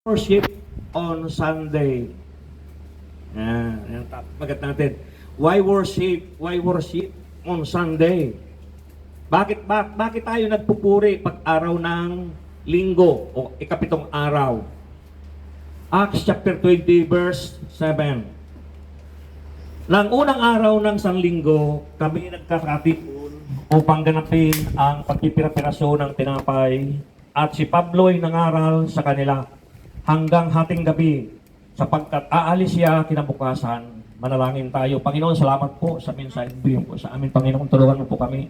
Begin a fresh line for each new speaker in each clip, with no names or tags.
Worship on Sunday. Yan magat natin. Why worship? Why worship on Sunday? Bakit tayo nagpupuri pag araw ng linggo o ikapitong araw? Acts chapter 20 verse 7. Nang unang araw ng sanlinggo, kami nagkakatipon upang ganapin ang pagpipira-piraso ng tinapay, at si Pablo'y nangaral sa kanila hanggang hating gabi, sapagkat aalis siya kinabukasan. Manalangin tayo. Panginoon, salamat po sa mensahe po sa amin, Panginoon. Tulungan mo po kami.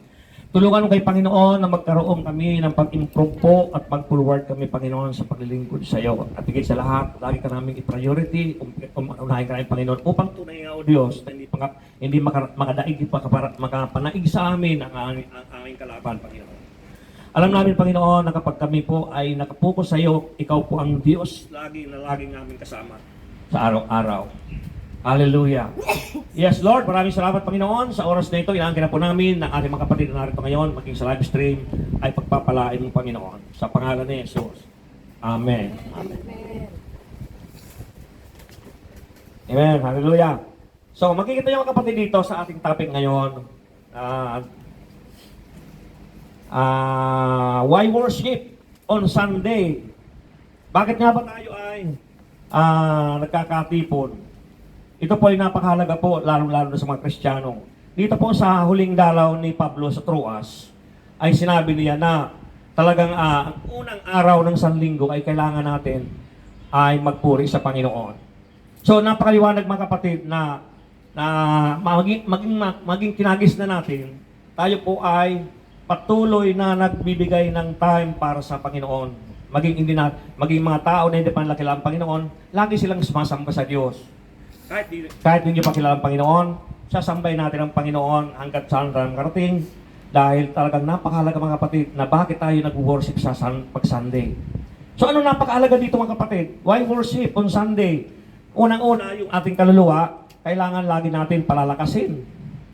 Tulungan mo kay Panginoon na magkaroon kami ng pag-improve po at mag-forward kami, Panginoon, sa paglilingkod sa iyo. At higit sa lahat, lagi ka namin i-priority, unahin ka namin, Panginoon, upang tunay nga, O Diyos, na hindi makadaig, makapanaig sa amin ang aming kalaban, Panginoon. Alam namin, Panginoon, na kapag kami po ay nakapokus sa iyo, ikaw po ang Diyos lagi namin kasama sa araw-araw. Hallelujah. Yes, Lord, maraming salamat, Panginoon. Sa oras na ito, inaangkin na po namin ng ating mga kapatid na narito ngayon, maging sa live stream, ay pagpapalain ng Panginoon. Sa pangalan ni Jesus. Amen. Amen. Amen. Hallelujah. So, makikita niyo mga kapatid dito sa ating topic ngayon. Why worship on Sunday? Bakit nga ba tayo ay nagkakatipon? Ito po ay napakahalaga po, lalo-lalo na sa mga Kristiyano. Dito po sa huling dalaw ni Pablo sa Troas, ay sinabi niya na talagang ang unang araw ng sanlinggo ay kailangan natin ay magpuri sa Panginoon. So napakaliwanag mga kapatid na maging kinagis na natin, tayo po ay patuloy na nagbibigay ng time para sa Panginoon. Maging mga tao na hindi pa nakilala ang Panginoon, lagi silang sumasamba sa Diyos. Kahit hindi pa kilala ang Panginoon, sasambay natin ang Panginoon hanggat saan tayo makarating, dahil talagang napakahalaga mga kapatid na bakit tayo nag-worship sa pag-Sunday. So ano napakahalaga dito mga kapatid? Why worship on Sunday? Unang-una, yung ating kaluluwa, kailangan lagi natin palalakasin.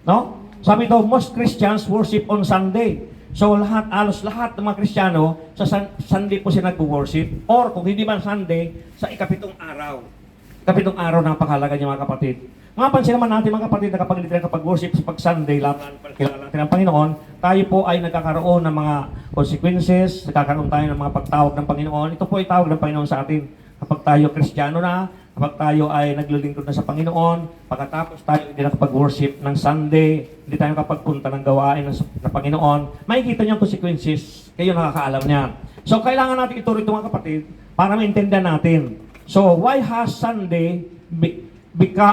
No? Sabi daw, most Christians worship on Sunday. So halos lahat ng mga Kristiyano, sa Sunday po sila nag-worship. Or kung hindi man Sunday, sa ikapitong araw. Kapitong araw, napakahalaga niya mga kapatid. Mapansin naman natin mga kapatid na kapag hindi tayo kapag-worship sa pag-Sunday, kilala natin ang Panginoon, tayo po ay nagkakaroon ng mga consequences, nagkakaroon tayo ng mga pagtawag ng Panginoon. Ito po ay tawag ng Panginoon sa atin. Kapag tayo Kristiyano na, kapag tayo ay naglilingkod na sa Panginoon, pagkatapos tayo hindi nakapag-worship ng Sunday, hindi tayo kapagpunta ng gawain ng Panginoon, makikita niyo ang consequences. Kayo nakakaalam niya. So kailangan natin ituro ito mga kapatid para maintindihan natin. So, why has Sunday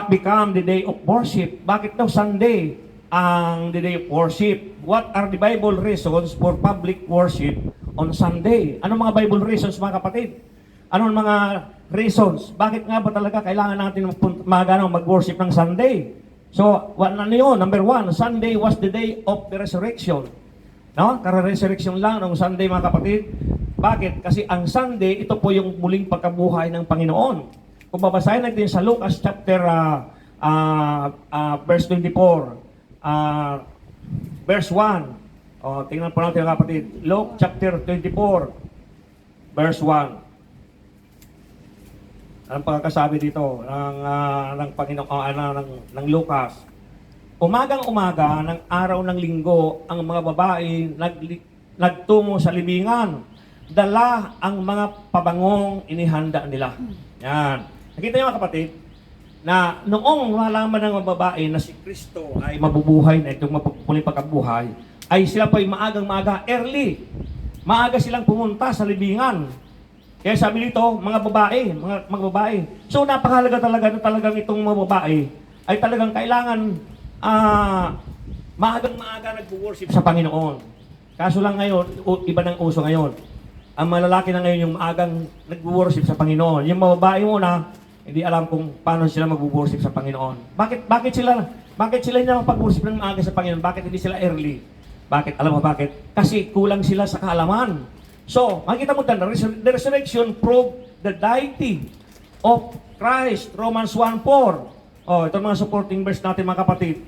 become the day of worship? Bakit daw Sunday ang the day of worship? What are the Bible reasons for public worship on Sunday? Ano mga Bible reasons mga kapatid? Ano mga reasons? Bakit nga ba talaga kailangan natin mag-worship ng Sunday? So, ano yun? Number one, Sunday was the day of the resurrection. No? Kara-resurrection lang ng Sunday mga kapatid. Bakit? Kasi ang Sunday, ito po yung muling pagkabuhay ng Panginoon. Kung babasahin natin sa Lucas chapter verse 24, verse 1. Tingnan po natin mga kapatid. Luke chapter 24, verse 1. Anong pagkakasabi dito ng Panginoon, ng Lucas? Umagang-umaga ng araw ng linggo, ang mga babae nagtungo sa libingan. Dala ang mga pabangong inihanda nila. Yan. Nakita niyo mga kapatid, na noong malaman ng mga babae na si Kristo ay mabubuhay na itong muling pagkabuhay, ay sila pa ay maagang-maaga, early. Maaga silang pumunta sa libingan. Kaya sabi nito, mga babae. So napakahalaga talaga na talagang itong mga babae ay talagang kailangan maagang-maaga nag-worship sa Panginoon. Kaso lang ngayon, iba ng uso ngayon. Ang malalaki na ngayon yung maagang nag-worship sa Panginoon. Yung mga babae muna, hindi alam kung paano sila mag-worship sa Panginoon. Bakit sila hindi mag-worship ng maaga sa Panginoon? Bakit hindi sila early? Bakit? Alam mo bakit? Kasi kulang sila sa kaalaman. So, makikita mo dyan, the resurrection proved the deity of Christ. Romans 1:4. Ito mga supporting verse natin mga kapatid.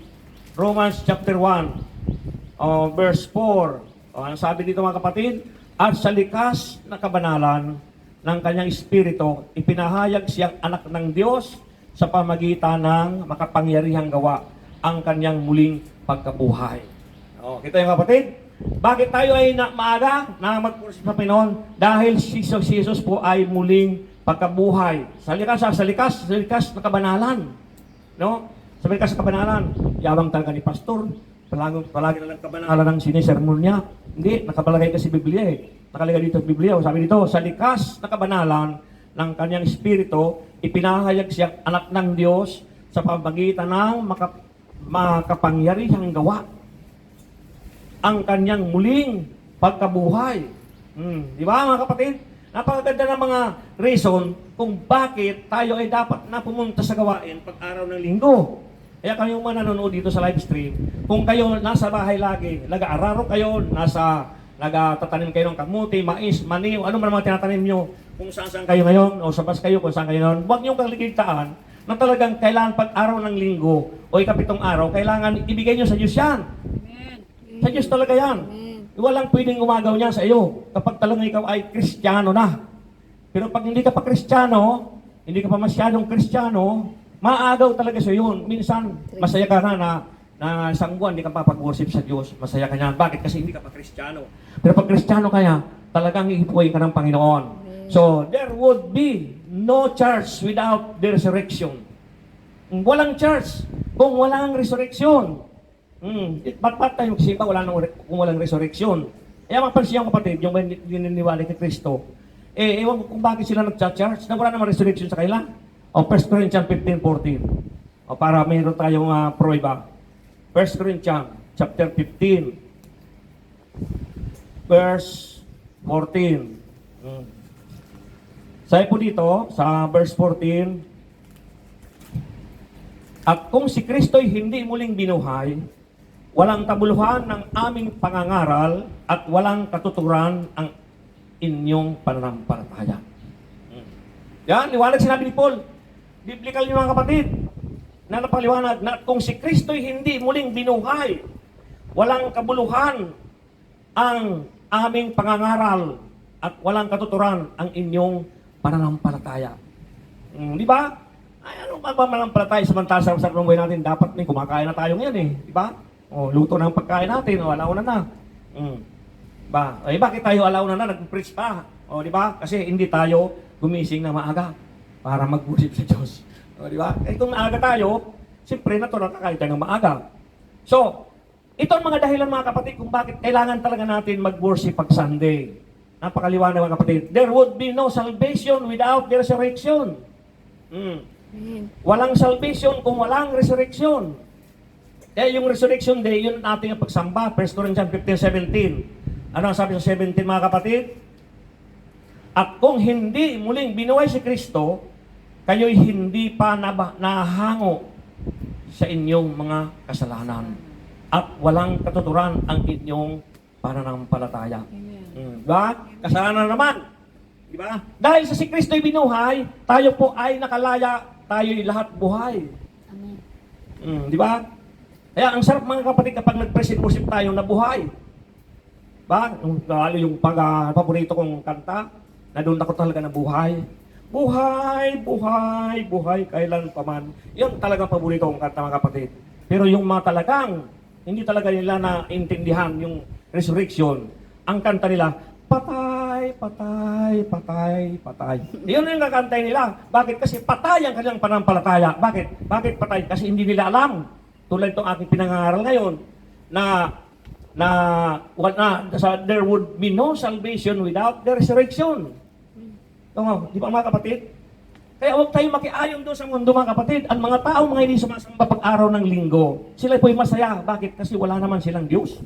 Romans chapter 1, verse 4. Ang sabi dito mga kapatid, at sa likas na kabanalan, ng kanyang espiritu, ipinahayag siyang anak ng Diyos sa pamagitan ng makapangyarihang gawa ang kanyang muling pagkabuhay. Kita yung kapatid? Bakit tayo ay maaga na mag-worship sa Panginoon? Dahil si Jesus po ay muling pagkabuhay. Sa likas na kabanalan. No? Sa likas na kabanalan, yabang talaga ni pastor. Palagi na lang kabanalan ng sinisermon niya. Hindi, nakabalagay kasi Biblia eh. Nakalagay dito sa Biblia. Sabi dito, sa likas na kabanalan ng kanyang espiritu, ipinahayag siyang anak ng Diyos sa pamagitan ng makapangyarihang gawa ang kanyang muling pagkabuhay. Di ba mga kapatid? Napakaganda ng mga reason kung bakit tayo ay dapat na pumunta sa gawain pag araw ng linggo. Kaya kayong mga nanonood dito sa live stream, kung kayo nasa bahay lagi, nag-aararo kayo, nagtatanim kayo ng kamuti, mais, maniw, ano man mga tinatanim nyo, kung saan kayo ngayon, o sa bus kayo, kung saan kayo ngayon, huwag niyong kaligtaan na talagang kailangan pag araw ng linggo o ikapitong araw, kailangan ibigay nyo sa Diyos yan. Sa Diyos talaga yan. Walang pwedeng umagaw niya sa iyo kapag talagang ikaw ay Kristiyano na. Pero pag hindi ka pa Kristiyano, hindi ka pa masyadong Kristiyano, maagaw talaga sa iyo. Minsan, masaya ka na isang buwan, hindi ka pa pag-worship sa Diyos. Masaya ka niyan. Bakit? Kasi hindi ka pa Kristiyano. Pero pag Kristiyano kaya, talagang iipuhay ka ng Panginoon. So, there would be no church without the resurrection. Walang church kung walang resurrection. Ba't tayo magsipa kung walang resurrection? Kaya mapansin yung kapatid, yung dininiwala kay Kristo, ewan ko kung bakit sila nag-church na wala namang resurrection sa kanila. 1 Corinthians 15:14. Para mayroon tayong prueba. 1 Corinthians chapter 15, verse 14. Sabi po dito, sa verse 14, at kung si Kristo'y hindi muling binuhay, walang kabuluhan ng aming pangangaral at walang katuturan ang inyong pananampalataya. Yan, liwanag sinabi ni Paul. Biblical yung mga kapatid. Na napaliwanag na kung si Kristo'y hindi muling binuhay, walang kabuluhan ang aming pangangaral at walang katuturan ang inyong pananampalataya. Di ba? Ay, ano ba pananampalataya samantala sa sarap ng buhay natin? Dapat may kumakain na tayo ngayon eh. Di ba? Luto ng pagkain natin, alauna na. Bakit tayo alauna na, nag-preach pa? Di ba? Kasi hindi tayo gumising na maaga para mag-worship sa Diyos. Di ba? Kung maaga tayo, siyempre natural kakain tayo ng maaga. So, ito ang mga dahilan mga kapatid kung bakit kailangan talaga natin mag-worship pag Sunday. Napakaliwanag mga kapatid. There would be no salvation without the resurrection. Walang salvation kung walang resurrection. Kaya yung resurrection day, yun ating pagsamba. 1 Corinthians 15:17. Ano ang sabi sa 17 mga kapatid? At kung hindi muling binuhay si Kristo, kayo'y hindi pa nahango sa inyong mga kasalanan. At walang katuturan ang inyong pananampalataya. Diba? Kasalanan naman. Diba? Dahil sa si Kristo'y binuhay, tayo po ay nakalaya, tayo'y lahat buhay. Diba? Kaya ang sarap mga kapatid kapag nag-praise and worship tayo na buhay. Ba? Lalo yung paborito kong kanta, na doon ako talaga na buhay. Buhay, buhay, buhay, kailan pa man. Yun talagang paborito kong kanta mga kapatid. Pero yung mga talagang, hindi talaga nila naintindihan yung resurrection. Ang kanta nila, patay, patay, patay, patay. Yun yung kakantay nila. Bakit? Kasi patay ang kanilang pananampalataya. Bakit? Bakit patay? Kasi hindi nila alam. Tulad itong aking pinangaral ngayon, there would be no salvation without the resurrection. Di ba mga kapatid? Kaya huwag tayong makiayon doon sa mundo mga kapatid. Ang mga tao mga hindi sumasamba pag araw ng linggo, sila po'y masaya. Bakit? Kasi wala naman silang Diyos.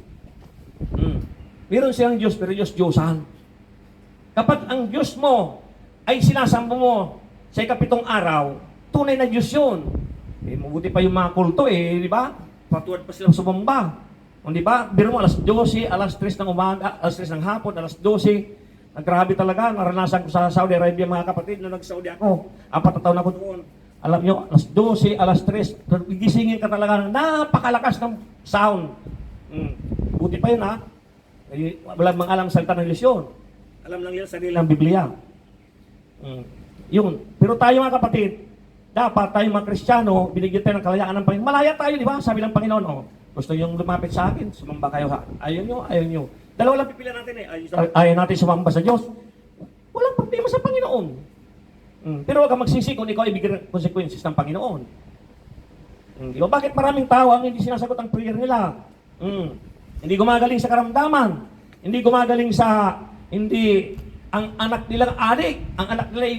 Meron silang Diyos, pero Diyos-Diyosan. Kapag ang Diyos mo ay sinasamba mo sa ikapitong araw, tunay na Diyos yun. Mabuti pa yung mga kulto di ba? Patuwad pa silang sumamba. Di ba? Biro mo, alas 12, alas 3 ng umaga, alas 3 ng hapon, alas 12. Grabe talaga, naranasan ko sa Saudi Arabia mga kapatid, nung nag-Saudi ako. 4 na taon ako doon. Alam nyo, alas 12, alas 3, gisingin ka talaga ng napakalakas ng sound. Buti pa yun Wala mang alam salita ng Diyos yun. Alam lang yun sa nilang Biblia. Yun. Pero tayo mga kapatid, dapat tayo mga Kristiyano, binigyan tayo ng kalayaan ng Panginoon. Malaya tayo, di ba? Sabi ng Panginoon, gusto niyong lumapit sa akin, sumamba kayo ha. Ayaw nyo. Dalawa lang pipilian natin eh. Ayaw natin sumamba sa Diyos. Walang problema sa Panginoon. Pero huwag kang magsisi kung ikaw ibigay consequences ng Panginoon. Di ba? Bakit maraming tao ang hindi sinasagot ang prayer nila? Hindi gumagaling sa karamdaman. Hindi gumagaling sa, hindi, ang anak nilang adik, ang anak nila ay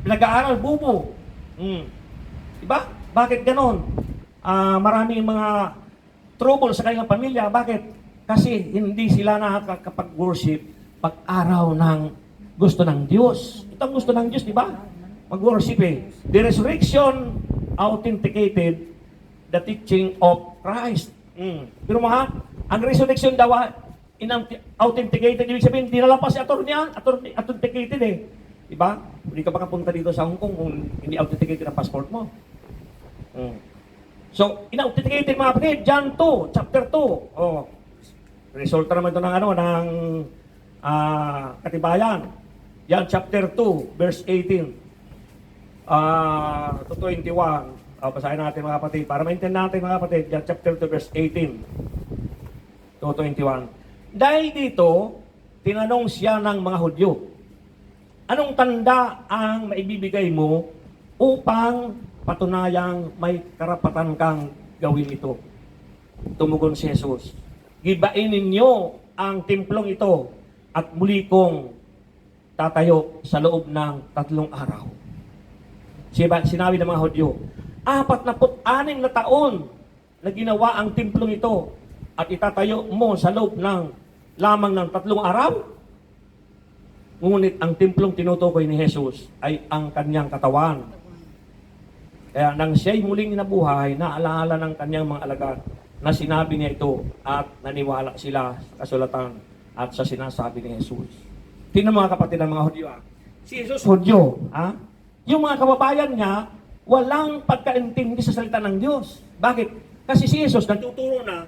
nag-aaral, bubo. Diba? Bakit ganon? Maraming mga trouble sa kanilang pamilya. Bakit? Kasi hindi sila nakakapag-worship pag-araw ng gusto ng Diyos. Ito ang gusto ng Diyos, di ba? Mag-worship eh. The resurrection authenticated the teaching of Christ. Pero mga, ang resurrection daw, authenticated, ibig sabihin, dinalapas si authenticated eh. Diba? Hindi ka makapunta dito sa Hong Kong kung hindi authenticated ang passport mo. So, in-authenticated mga kapatid, John 2, chapter 2. Resulta naman ito ng katibayan. John chapter 2, verse 18 to 21. Basahin natin mga kapatid. Para maintindihan natin mga kapatid, John chapter 2, verse 18 to 21. Dahil dito, tinanong siya ng mga Hudyo, anong tanda ang maibibigay mo upang patunayang may karapatan kang gawin ito? Tumugon si Jesus, gibain ninyo ang templong ito at muli kong tatayo sa loob ng 3 araw. Sinabi ng mga Hudyo, 46 na taon na ginawa ang templong ito at itatayo mo sa loob ng lamang ng 3 araw? Ngunit ang templong tinutukoy ni Jesus ay ang kanyang katawan. Kaya nang siya'y muling nabuhay, naalaala ng kanyang mga alagad na sinabi niya ito at naniwala sila sa kasulatan at sa sinasabi ni Jesus. Tingnan mga kapatid ng mga Hudyo. Si Jesus Hudyo, yung mga kababayan niya, walang pagkaintindi sa salita ng Diyos. Bakit? Kasi si Jesus nagtuturo na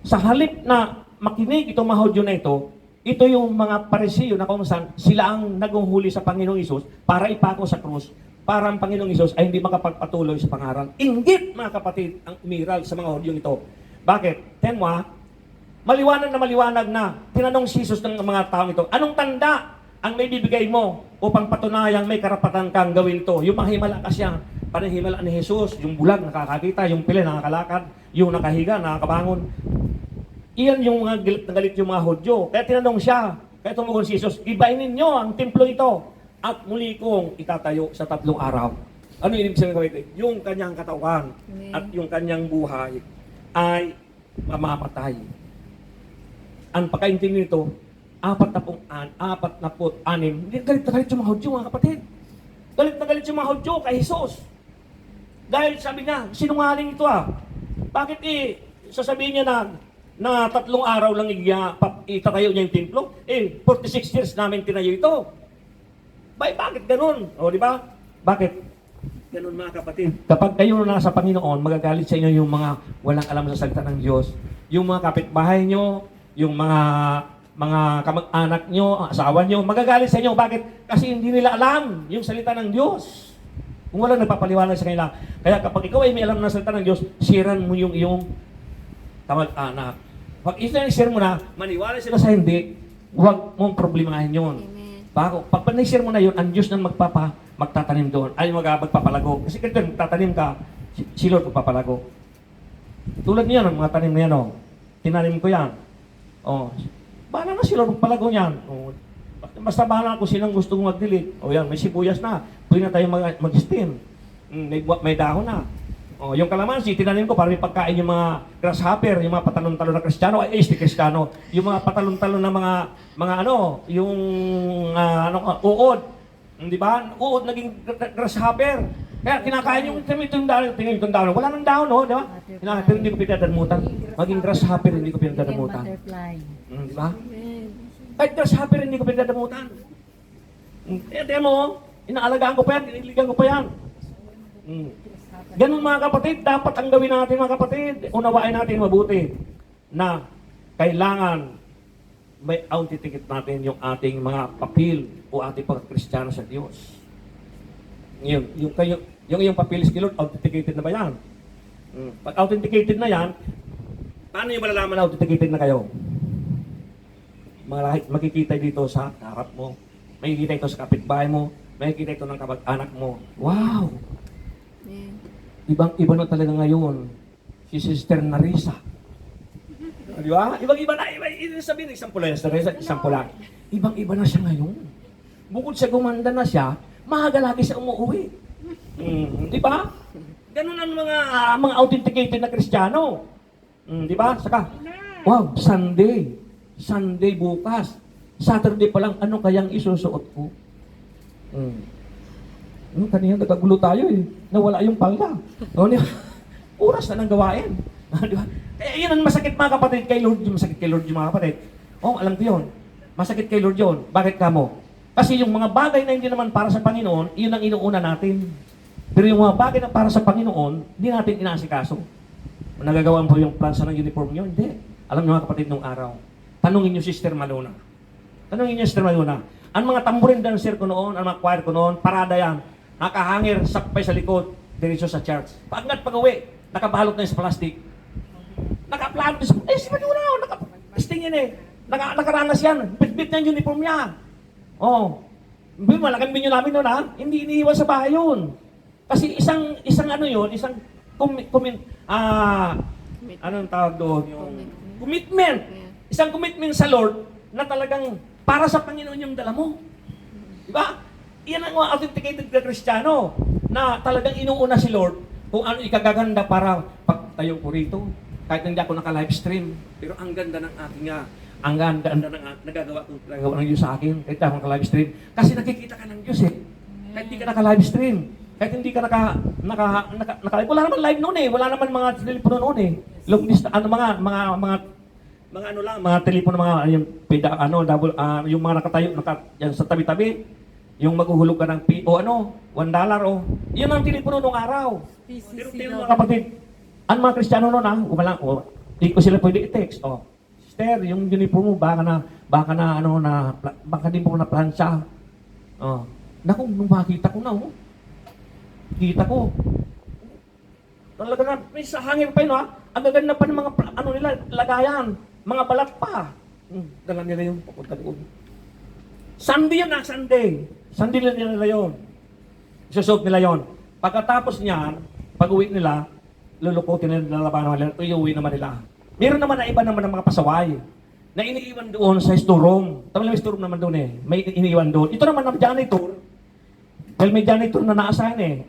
sa halip na makinig itong mga Hudyo na ito yung mga Parisiyo na kung saan sila ang naghuhuli sa Panginoong Isus para ipako sa krus, para ang Panginoong Isus ay hindi makapagpatuloy sa pangaral. Inggit, mga kapatid, ang umiral sa mga Hudyo ito. Bakit? Tenwa, maliwanag na tinanong si Jesus ng mga taong ito, anong tanda ang may bibigay mo upang patunayang may karapatan kang gawin ito? Yung mahimala kasi yan, panahimala ni Jesus, yung bulag nakakakita, yung pili nakakalakad, yung nakahiga, nakakabangon. Iyan yung mga galit na galit yung mga Hudyo. Kaya tinanong siya, kaya tumugon si Jesus, ibain ninyo ang templo ito at muli kong itatayo sa 3 araw. Ano yung ibig sabihin? Yung kanyang katawan at yung kanyang buhay ay mamamatay. Ang pagkaintindi nito, 46. Galit na galit yung mga Hudyo, mga kapatid. Galit na galit yung mga Hudyo kay Jesus. Dahil sabi niya, sinungaling ito Bakit sasabihin niya na 3 araw lang itatayo niya yung templo? 46 years namin tinayo ito. Bakit ganun? O, di ba? Bakit? Ganun mga kapatid. Kapag kayo nasa Panginoon, magagalit sa inyo yung mga walang alam sa salita ng Diyos. Yung mga kapitbahay nyo, yung mga kamag-anak nyo, asawa nyo, magagalit sa inyo. Bakit? Kasi hindi nila alam yung salita ng Diyos. Kung walang nagpapaliwanag sa kanila. Kaya kapag ikaw ay may alam ng salita ng Diyos, siran mo yung iyong kamag-anak. Pag isa-share mo na, maniwala sila sa hindi, huwag mong problemahin yun. Pag panisir mo na yun, ang Diyos na magtatanim doon, ay magpapalago. Kasi kaya magtatanim ka, si Lord magpapalago. Tulad niyan, ang mga tanim na yan, tinanim ko yan. Bahala na si Lord magpalago niyan. Basta bahala kung sinong gusto kong mag-delete. Yan, may sibuyas na. Pwede na tayo mag-steam. May dahon na. Yung kalamansi, tinanim ko para may pagkain yung mga grasshopper, yung mga patalon-talon na Kristiyano, Kristiyano, yung mga patalon-talon na uod. Di ba? Uod naging grasshopper. Kaya kinakain yung itong dahon. Wala nang dahon, di ba? Pero hindi ko pinadadamutan. Maging grasshopper, hindi ko pinadadamutan. Di ba? Kahit grasshopper, hindi ko pinadadamutan. Tiyan mo, inaalagaan ko pa yan, iniligan ko pa yan. Ganun mga kapatid, dapat ang gawin natin mga kapatid, unawain natin mabuti na kailangan may authenticate natin yung ating mga papel o ating pagkakristyano sa Diyos. Ngayon, yung iyong papel sa Lord, authenticated na ba yan? Pag authenticated na yan, paano yung malalaman na authenticated na kayo? Makikita dito sa harap mo, makikita ito sa kapitbahay mo, makikita ito ng kapag-anak mo. Wow! Ibang-iba na talaga ngayon si Sister Narisa. Di ba? Ibang-iba na. Sabihin, isang pula yan. Isang pula. Ibang-iba na siya ngayon. Bukod sa gumanda na siya, maaga lagi siya umuwi. Di ba? Ganun ang mga authenticated na Kristiyano. Di ba? Saka, wow, Sunday. Sunday bukas. Saturday pa lang, ano kayang isusuot ko? Kanina nagkagulo tayo eh. Nawala yung palda. Oras na ng gawain. Di ba? Kaya yun ang masakit mga kapatid kay Lord. Yung masakit kay Lord yung mga kapatid. Alam ko yun. Masakit kay Lord yun. Bakit ka mo? Kasi yung mga bagay na hindi naman para sa Panginoon, yun ang inuuna natin. Pero yung mga bagay na para sa Panginoon, hindi natin inaasikaso. Nagagawa mo yung plansa ng uniform nyo? Hindi. Alam nyo mga kapatid nung araw. Tanungin nyo Sister Maluna. Tanungin nyo Sister Maluna. Ang mga tambourine dancer ko noon, ang mga choir ko noon, parada yan. Nakahangir, sakpay sa likod, diretso sa church. Pag uwi, nakabalot na yung sa plastic. Naka-plano sa si Maluna, naka-testing yan eh. Nakaranas yan. Bit-bit na yung uniform niya. Malaking binyo namin noon ha. Hindi iniiwan sa bahay yun. Kasi isang ano yun, isang anong tawag doon? Yung commitment. Isang commitment sa Lord na talagang para sa Panginoon yung dala mo. Diba? Iyan ang mga authenticated na Kristiyano na talagang inuuna si Lord kung ano ikagaganda para pagtayo ko rito. Kahit hindi ako naka-livestream, pero ang ganda ng ating ang ganda ng nagagawa ng Diyos sa akin, kahit ako naka-livestream. Kasi nakikita ka ng Diyos eh. Kahit hindi ka naka-livestream, kahit hindi ka wala naman live noon eh, wala naman mga telepono noon eh. Long distance, mga telepono, yung yung mga nakatayo, yan sa tabi-tabi, yung maghuhulog ka ng $1 yun ang telepono nung araw. Pero tingnan mga kapatid, ang mga Kristiyano noon hindi ko sila pwede i-text. Sister, yung uniform mo, baka di mo na plansya. Naku, nung makita ko na, kita ko. Talaga na, may sa hangin pa yun, ang gaganda pa ng mga, lagayan, mga balat pa. Dala nila yung papunta doon. Sunday yun Sunday. Sunday nila yun. Isusot nila yun. Pagkatapos niyan, pag-uwi nila, lulukutin nila, lalabanan nila, uyuwi naman nila. Meron naman na iba naman ng mga pasaway na iniiwan doon sa storeroom. Tama may storeroom naman doon eh. May iniiwan doon. Ito naman ang janitor. Dahil may janitor na na-assign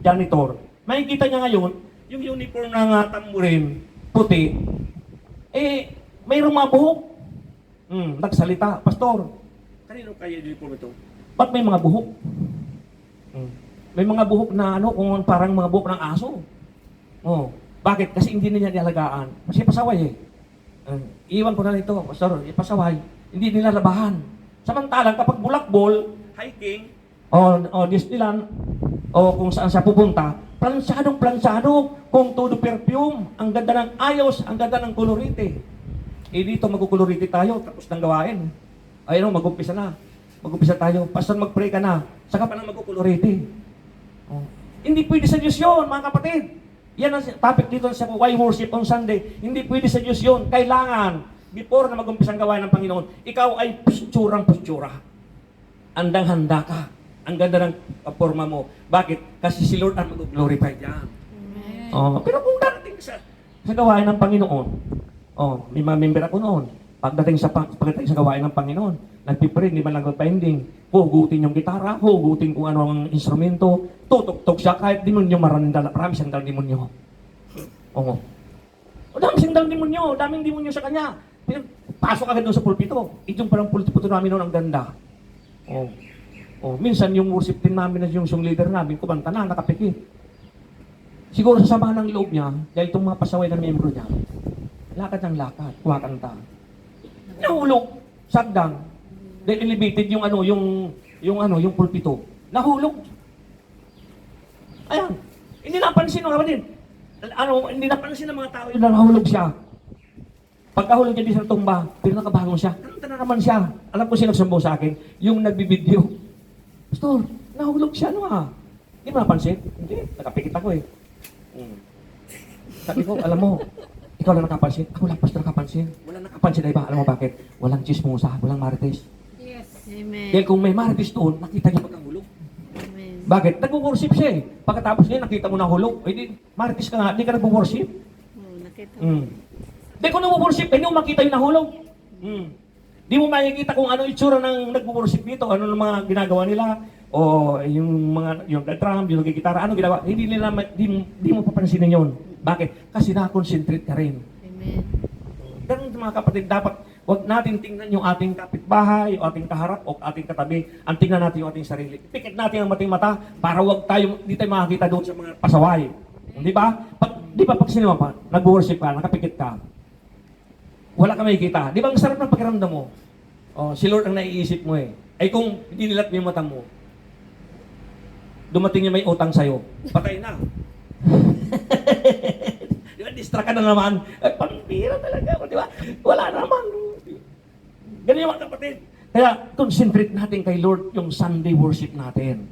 janitor. Makikita niya ngayon, yung uniform ng tamburin, puti, mayroong mga buhok. Nagsalita, Pastor, kanino kaya uniform ito? Ba't may mga buhok? May mga buhok na kung parang mga buhok ng aso. Bakit? Kasi hindi nila nialagaan. Kasi pasaway eh. Iwan ko na ito, Pastor, pasaway. Hindi nila labahan. Samantalang kapag bulakbol, hiking, Disneyland, kung saan siya pupunta, plansyado, kung todo perfume, ang ganda ng ayos, ang ganda ng kolorite. Dito magkukolorite tayo, tapos ng gawain. Mag-umpisa na. Mag-umpisa tayo. Pastor, mag-pray ka na. Saka pa na magkukolorite. Hindi pwede sa Diyos yun, mga kapatid. Yan ang topic dito sa Why Worship on Sunday. Hindi pwede sa Diyos yun. Kailangan, before na mag-umpisang gawain ng Panginoon, ikaw ay postura. Andang-handa ka. Ang ganda ng forma mo. Bakit? Kasi si Lord ang mag-glorify dyan. Pero kung darating sa gawain ng Panginoon, may mga member ako noon, pagdating sa gawain ng Panginoon, nagpipray, hindi man lang binding, hugutin yung gitara, hugutin kung ano ang instrumento, tutok-tok siya, kahit demonyo marami siyang dalang demonyo. Dami siyang dalang demonyo, daming demonyo sa kanya. Pasok agad doon sa pulpito. Itong parang pulpito namin noon, ang ganda. Minsan yung worship team namin, yung leader namin, kumanta na, nakapikit. Siguro sa sama ng loob niya, dahil itong mga pasaway na miyembro niya, lakad ng lakad, kumakanta. Nahulog, sagdang. Dahil elevated yung pulpito. Nahulog. Ayan. Hindi napansin ng kapatid. Hindi napansin ng mga tao yung nahulog siya. Pagkahulog niya di sa tumba, pero nakabangon siya. Kanta na naman siya. Alam ko sino nagsumbong sa akin, yung nagbibideo. Pastor, nahulog siya, ano ah? Hindi mo napansin? Hindi, nakapikit ako eh. Sabi ko, alam mo, ikaw lang nakapansin. Ako lang, pastor, nakapansin. Walang nakapansin na iba. Alam mo bakit? Walang chismosa, walang marites.
Yes. Amen.
Dahil kung may marites doon, nakita niya pagkahulog.
Amen.
Bakit? Nagwo-worship siya eh. Pagkatapos niya, nakita mo na hulog. Eh di, marites ka nga, di ka nagwo-worship.
Nakita.
Di kung nagwo-worship, hindi mo makita yung nahulog. Di mo makikita kung ano itsura ng nagwo-worship dito, ano ng mga ginagawa nila, o yung drum, yung gitara, ano ginagawa. Hindi nila, di mo papansinin yun. Bakit? Kasi na-concentrate ka rin.
Amen.
Ganun mga kapatid, dapat wag natin tingnan yung ating kapitbahay, o ating kaharap, o ating katabi. Ang tingnan natin yung ating sarili. Pikit natin ang mating mata para di tayo makakita doon sa mga pasaway. Di ba? Pag sinima pa, nag-worship ka, nakapikit ka, wala ka makikita. Di ba ang sarap ng pakiramdam mo? Oh, si Lord ang naiisip mo eh. Ay kung hindi nilat mo yung mata mo, dumating niya may utang sa'yo, patay na. Di ba, distract ka na naman. Ay, pambira talaga. Di ba? Wala naman. Ganyan mga kapatid. Kaya, concentrate natin kay Lord yung Sunday worship natin.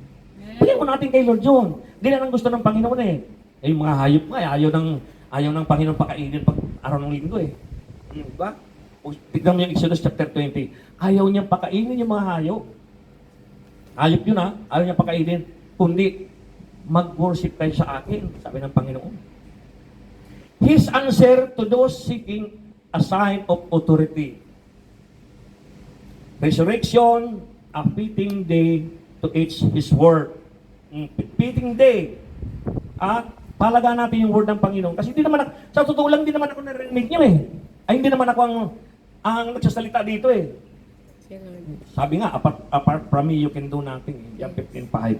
Bigyan mo natin kay Lord yun. Ganyan ang gusto ng Panginoon eh. Eh, yung mga hayop nga, ayaw ng Panginoon pakainin pag araw ng linggo eh. Diba? O, tignan mo yung Exodus chapter 20. Ayaw niyang pakainin yung mga hayop. Hayop yun ha. Ayaw niyang pakainin. Kundi, mag-worship kayo sa akin, sabi ng Panginoon. His answer to those seeking a sign of authority. Resurrection, a fitting day to each His word. Fitting day. Palagaan natin yung word ng Panginoon. Kasi hindi naman sa totoo lang, hindi naman ako narinig niyo eh. Ay, hindi naman ako ang nagsasalita dito eh. Sabi nga, apart from me, you can do nothing. John 15:5.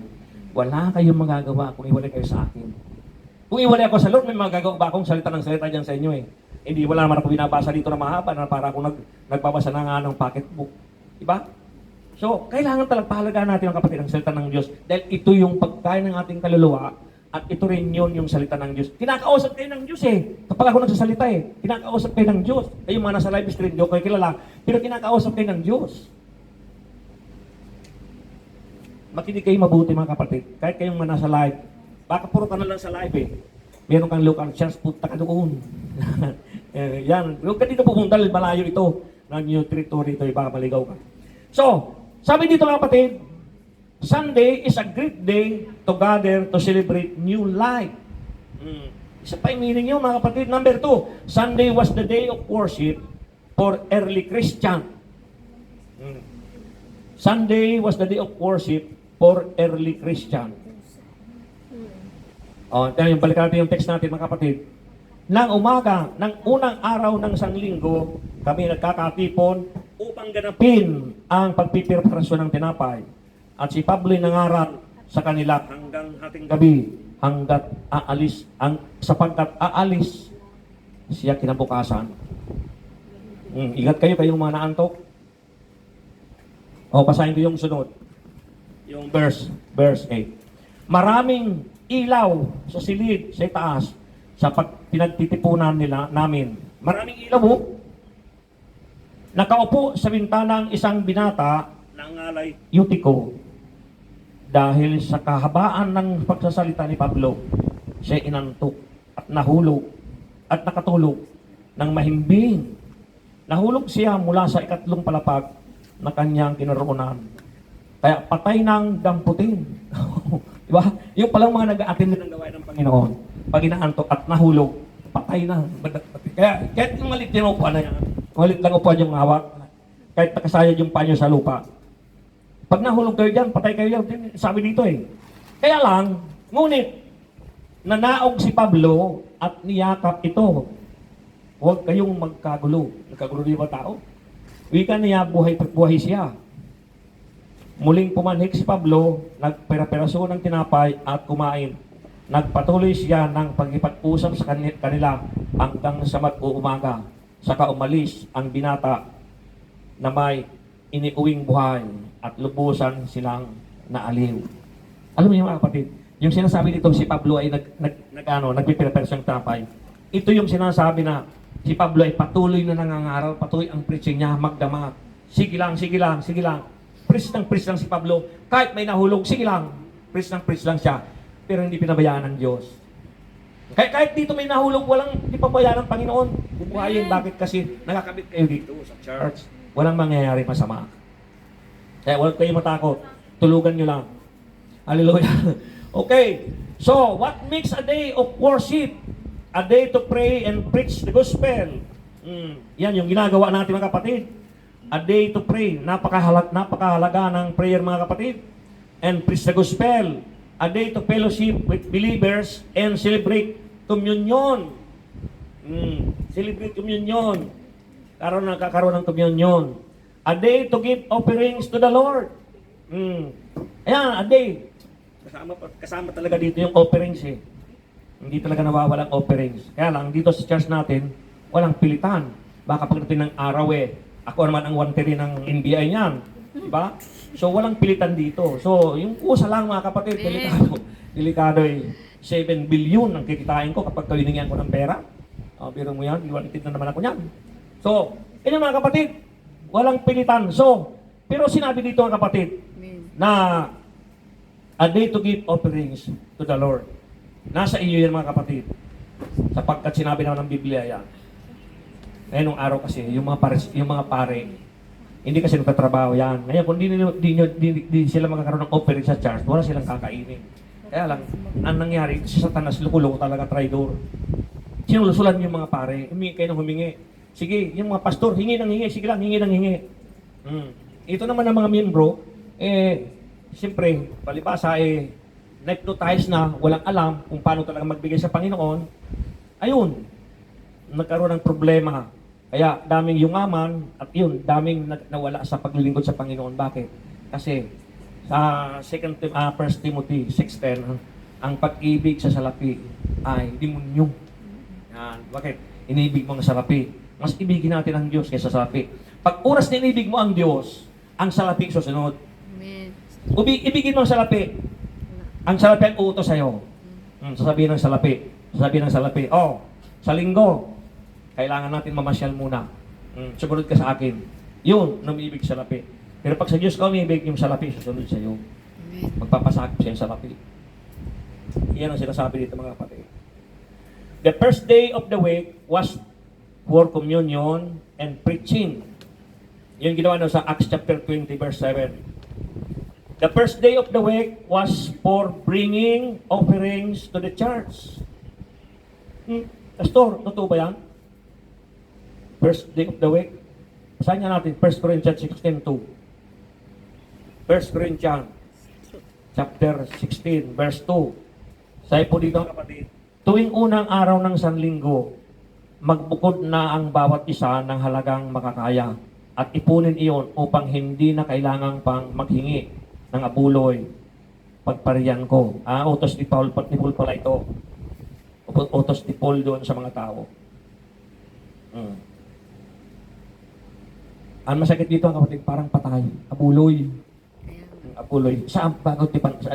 Wala kayong magagawa kung iwalay kayo sa akin. Kung iwalay ako sa Lord, may magagawa ba akong salita ng salita dyan sa inyo eh. Hindi, wala naman ako binabasa dito na mahaba na para ako nagbabasa na nga ng pocketbook. Diba? So, kailangan talagang pahalagaan natin ang kapatid ang salita ng Diyos. Dahil ito yung pagkain ng ating kaluluwa at ito rin yun yung salita ng Diyos. Kinakausap kayo ng Diyos eh. Kapag ako nagsasalita eh, kinakausap kayo ng Diyos. Kayo mga nasa live stream, di ko kayo kilala, pero kinakausap kayo ng Diyos. Makinig kayo mabuti mga kapatid. Kahit kayong mga nasa live, baka puro ka na lang sa live eh. Meron kang local chance, punta ka doon. Yan. Huwag ka dito pupunta, malayo ito. Ng territory ito, baka maligaw ka. So, sabi dito mga kapatid, Sunday is a great day to gather to celebrate new life. Isa pa yung meaning nyo mga kapatid. Number 2, Sunday was the day of worship for early Christian. Sunday was the day of worship for early Christian. Balikan natin yung text natin mga kapatid. Nang umaga, ng unang araw ng sanglinggo, kami nagkakatipon upang ganapin ang pagpipirasyon ng tinapay. At si Pablo'y nangaral sa kanila hanggang hating gabi, sapagkat aalis siya kinabukasan. Ingat kayo, kayong mga naantok. Basahin ko yung sunod. Yung verse 8. Maraming ilaw sa silid, sa taas, sa pinagtitipunan namin. Maraming ilaw Nakaupo sa bintana ng isang binata na ngalay Eutico. Dahil sa kahabaan ng pagsasalita ni Pablo, siya inantok at nahulog at nakatulog ng mahimbing. Nahulog siya mula sa ikatlong palapag na kanyang kinaroonan. Kaya patay ng damputin. Diba? Yung palang mga nag-a-attend ng gawain ng Panginoon, pag inaantok at nahulog, patay na. Kaya kahit yung malit yung upuan na yan, malit lang upuan yung hawak, kahit nakasayad yung panyo sa lupa, pag nahulog kayo dyan, patay kayo dyan. Sabi dito eh. Kaya lang, ngunit, nanaog si Pablo at niyakap ito. Huwag kayong magkagulo. Nagkagulo din ba tao? Wika niya, buhay siya. Muling pumanhik si Pablo, nagpera-peraso ng tinapay at kumain. Nagpatuloy siya ng pagkipag-usap sa kanila hanggang sa mag-uumaga. Saka umalis ang binata na may iniuwing buhay at lubusan silang naaliw. Alam mo yung mga kapatid, yung sinasabi dito si Pablo ay nagpipira-peraso ng tinapay. Ito yung sinasabi na Si Pablo ay patuloy na nangangaral, patuloy ang preaching niya, magdamag. Sige lang, sige lang, sige lang. Preach lang si Pablo. Kahit may nahulog, sige lang. Preach lang siya. Pero hindi pinabayaan ng Diyos. Kahit dito may nahulog, hindi pabayaan ng Panginoon. Bubuhayin, bakit? Kasi nakakabit kayo dito sa church. Walang mangyayari masama. Kaya huwag kayo matakot. Tulugan nyo lang. Hallelujah. Okay. So, what makes a day of worship? A day to pray and preach the gospel. Yan yung ginagawa natin mga kapatid. A day to pray. Napakahalaga ng prayer mga kapatid. And preach the gospel. A day to fellowship with believers and celebrate communion. Celebrate communion. Nakakaroon ng communion. A day to give offerings to the Lord. Ayan, a day. Kasama talaga dito yung offerings eh. Hindi talaga nawawalang offerings. Kaya lang, dito sa church natin, walang pilitan. Baka pagdating ng araw eh, ako naman ang wanted ng NBI niyan. Diba? So, walang pilitan dito. So, yung kusa lang mga kapatid, delikado. Delikado eh. 7 billion ang kikitain ko kapag kaliningyan ko ng pera. Biro mo yan, wanted na naman ako niyan. So, yun mga kapatid, walang pilitan. So, pero sinabi dito mga kapatid,
Amen.
na a day to give offerings to the Lord. Nasa iyo yan mga kapatid. Sapagkat sinabi naman ng Biblia yan. Ngayon nung araw kasi, yung mga pare, hindi kasi nagtatrabaho yan. Ngayon kung di sila magkakaroon ng offering sa church, wala silang kakainin. Kaya lang, ang nangyari, si Satanas, lukulo talaga, traidor. Sinulusulan yung mga pare, humingi kayo ng humingi. Sige, yung mga pastor, hingi ng hingi, sige lang, hingi ng hingi. Ito naman ang mga miyembro, siyempre, palibasa, na-hypnotize na, walang alam kung paano talaga magbigay sa Panginoon, ayun, nagkaroon ng problema. Kaya daming yumaman at yun, daming nawala sa paglilingkod sa Panginoon. Bakit? Kasi sa 1 Timothy 6:10, ang pag-ibig sa salapi ay demonyo. Yan. Bakit? Inibig mo ang salapi. Mas ibigin natin ang Diyos kaysa salapi. Pag oras na inibig mo ang Diyos, ang salapi susunod.
Amen.
Ibigin mo ang salapi. Ang salapi ang uutos sa'yo. Sasabihin ng salapi, sa linggo, kailangan natin mamasyal muna. Sumunod ka sa akin. Yun, namibig salapi. Pero pag sa Diyos ka umibig, yung salapi susunod sa'yo.
Amen.
Magpapasakip sa'yo yung salapi. Yan ang sinasabi dito mga kapatid. The first day of the week was for communion and preaching. Yun ginawa sa Acts chapter 20 verse 7. The first day of the week was for bringing offerings to the church. Pastor, totoo ba yan? First day of the week? Basahin nga natin, 1 Corinthians 16:2. 1 Corinthians chapter 16, verse 2. Sabi po dito, kapatid, tuwing unang araw ng Sanlinggo, magbukod na ang bawat isa ng halagang makakaya at ipunin iyon upang hindi na kailangang pang maghingi ng abuloy, pagpariyan ko. Utos ni Paul pala ito. Utos ni Paul doon sa mga tao. Ang masakit dito, kapatid, parang patay. Abuloy. Abuloy.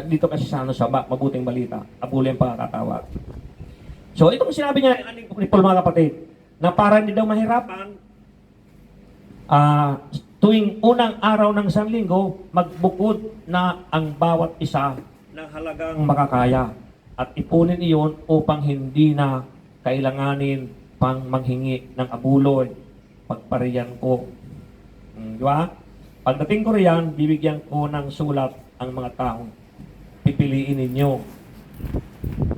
Dito kasi sa mabuting balita. Abuloy ang pagkakatawag. So, itong sinabi niya ni Paul mga kapatid, na para hindi daw mahirapan, tuwing unang araw ng Sanlinggo, magbukod na ang bawat isa ng halagang makakaya at ipunin iyon upang hindi na kailanganin pang manghingi ng abuloy, pagpariyan ko. Di ba? Pagdating ko riyan, bibigyan ko ng sulat ang mga taong pipiliin ninyo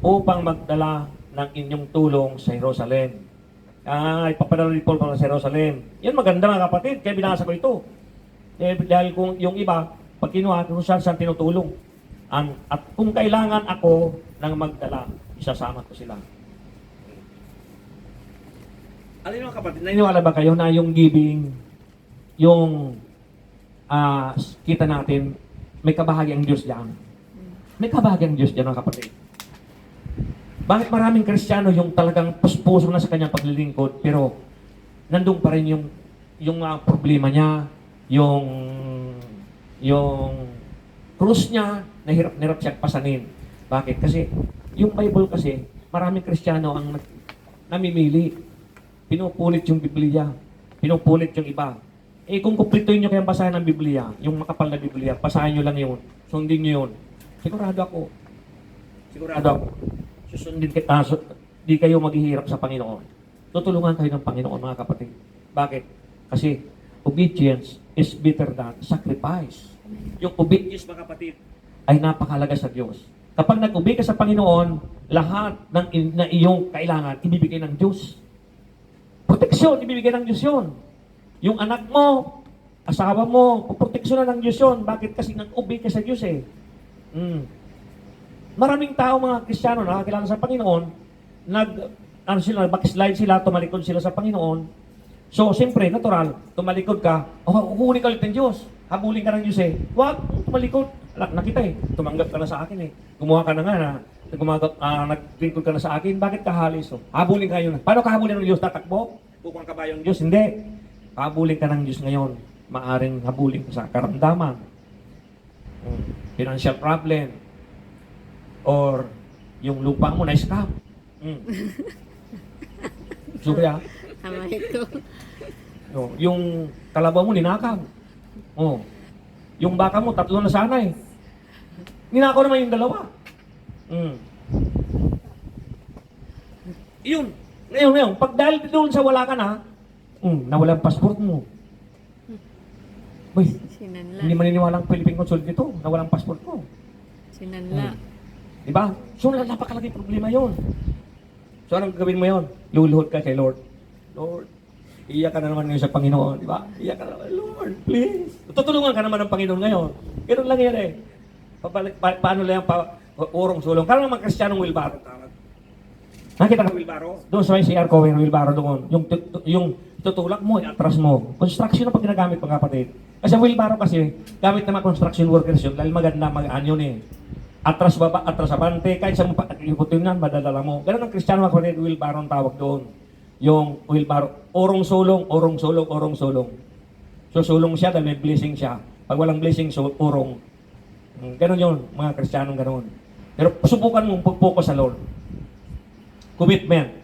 upang magdala ng inyong tulong sa Jerusalem. Ipapadala ni Paul para sa Jerusalem. Yan maganda mga kapatid, kaya binasa ko ito. Dahil kung yung iba, pag kinuha, kung saan tinutulong. At kung kailangan ako ng magdala, isasama ko sila. Alam niyo mga kapatid, naniniwala ba kayo na yung giving, yung kita natin, may kabahagyang Diyos diyan? May kabahagyang Diyos diyan mga kapatid. Bakit maraming Kristiyano yung talagang puspuso na sa kanyang paglilingkod, pero nandun pa rin yung problema niya, yung krus niya, nahirap siya pasanin. Bakit? Kasi yung Bible kasi, maraming Kristiyano ang namimili. pinupulit yung Biblia. Pinupulit yung iba. Eh kung kumplituin nyo kayang basahin ng Biblia, yung makapal na Biblia, basahin nyo lang yun. Sundin nyo yun. Sigurado ako. Susundin kita. Di kayo maghihirap sa Panginoon. Tutulungan kayo ng Panginoon, mga kapatid. Bakit? Kasi obedience is better than sacrifice. Yung obedience, mga kapatid, ay napakalaga sa Diyos. Kapag nag-obey ka sa Panginoon, lahat na iyong kailangan, ibibigay ng Diyos. Proteksyon, ibibigay ng Diyos yun. Yung anak mo, asawa mo, proteksyon na ng Diyos yun. Bakit? Kasi nag-obey ka sa Diyos eh. Maraming tao, mga Kristiyano, nakakilala sa Panginoon, backslide sila, tumalikod sila sa Panginoon. So, siyempre, natural, tumalikod ka, uhuli ka ulit ng Diyos. Habulin ka ng Diyos eh. Huwag, tumalikod. Nakita eh, tumanggap ka na sa akin eh. Gumawa ka na nga na, naglingkod ka na sa akin, bakit ka halis? So, habulin ka yun. Paano ka habulin ng Diyos? Tatakbo? Bukang ka ba yung Diyos? Hindi. Habulin ka ng Diyos ngayon. Maaring habulin ka sa karamdaman. Financial problem. Or yung lupa mo na-scam. Sorry ah.
Tama ito.
Yung kalabaw mo ninakaw. Yung baka mo, 3 na sana eh. Ninakaw naman yung 2. Yun. Ngayon. Pag dahil doon sa wala ka na, nawala ang passport mo. Uy,
Sinanla.
hindi maniniwala ang Philippine Consul dito. Nawala ang passport ko.
Sinanla.
Diba? So, napakalaking problema yon. So, anong gawin mo yon? Luluhod ka kay Lord. Lord, iyak ka na naman ngayon sa Panginoon. Diba? Iyak ka na naman, Lord, please. Tutulungan ka naman ng Panginoon ngayon. Ganun lang yan eh. Paano lang urong sulong? Kaya naman Kristiyanong wilbaro. Nakita ka wilbaro? Doon sa may CR ko, may wilbaro doon. Yung tutulak mo, atras mo. Construction ang pag ginagamit, mga kapatid. Kasi wilbaro kasi, gamit naman construction workers yun. Dahil maganda, yun eh. Atras baba, atras abante, kahit sa ikutin yan, madadala mo. Ganun ang Kristiyano, mga kapatid, wilbaro ang tawag doon. Yung wilbaro, orong sulong. So sulong siya dahil may blessing siya. Pag walang blessing, so urong. Ganun yun, mga Kristiyanong ganun. Pero subukan mong pag-focus sa Lord. Commitment.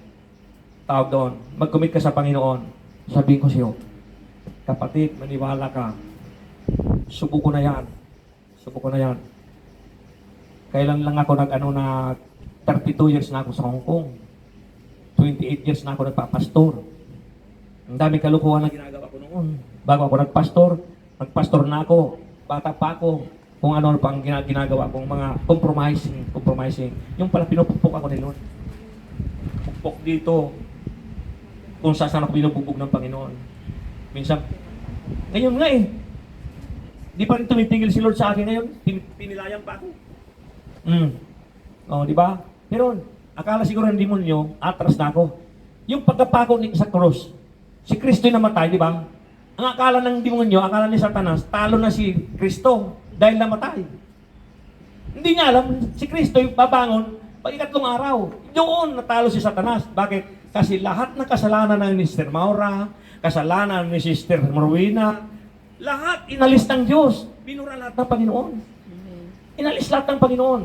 Tawag doon. Mag-commit ka sa Panginoon. Sabihin ko sa'yo, kapatid, maniwala ka. Subuko na yan. Kailan lang ako na 32 years na ako sa Hong Kong. 28 years na ako nagpapastor. Ang daming kalukuhan na ginagawa ko noon. Bago ako nagpastor na ako. Bata pa ako. Kung ano pang ginagawa kong mga compromising. Yung pala pinupukpok ako ni Lord. Pukpok dito. Kung saan ako binububog ng Panginoon. Minsan, ngayon nga eh. Di pa rin tumitigil si Lord sa akin ngayon. Pinilayan pa ako. Di ba? Pero, akala siguro ng demonyo, atras na ako. Yung pagkapako sa cross, si Kristo yung namatay, di ba? Ang akala ng demonyo, akala ni Satanas, talo na si Kristo dahil namatay. Hindi niya alam, si Kristo yung babangon pag 3 araw. Doon natalo si Satanas. Bakit? Kasi lahat ng kasalanan ng Mr. Maura, kasalanan ni Sister Marwina, lahat inalis ng Diyos. Binura lahat ng Panginoon. Inalis lahat ng Panginoon.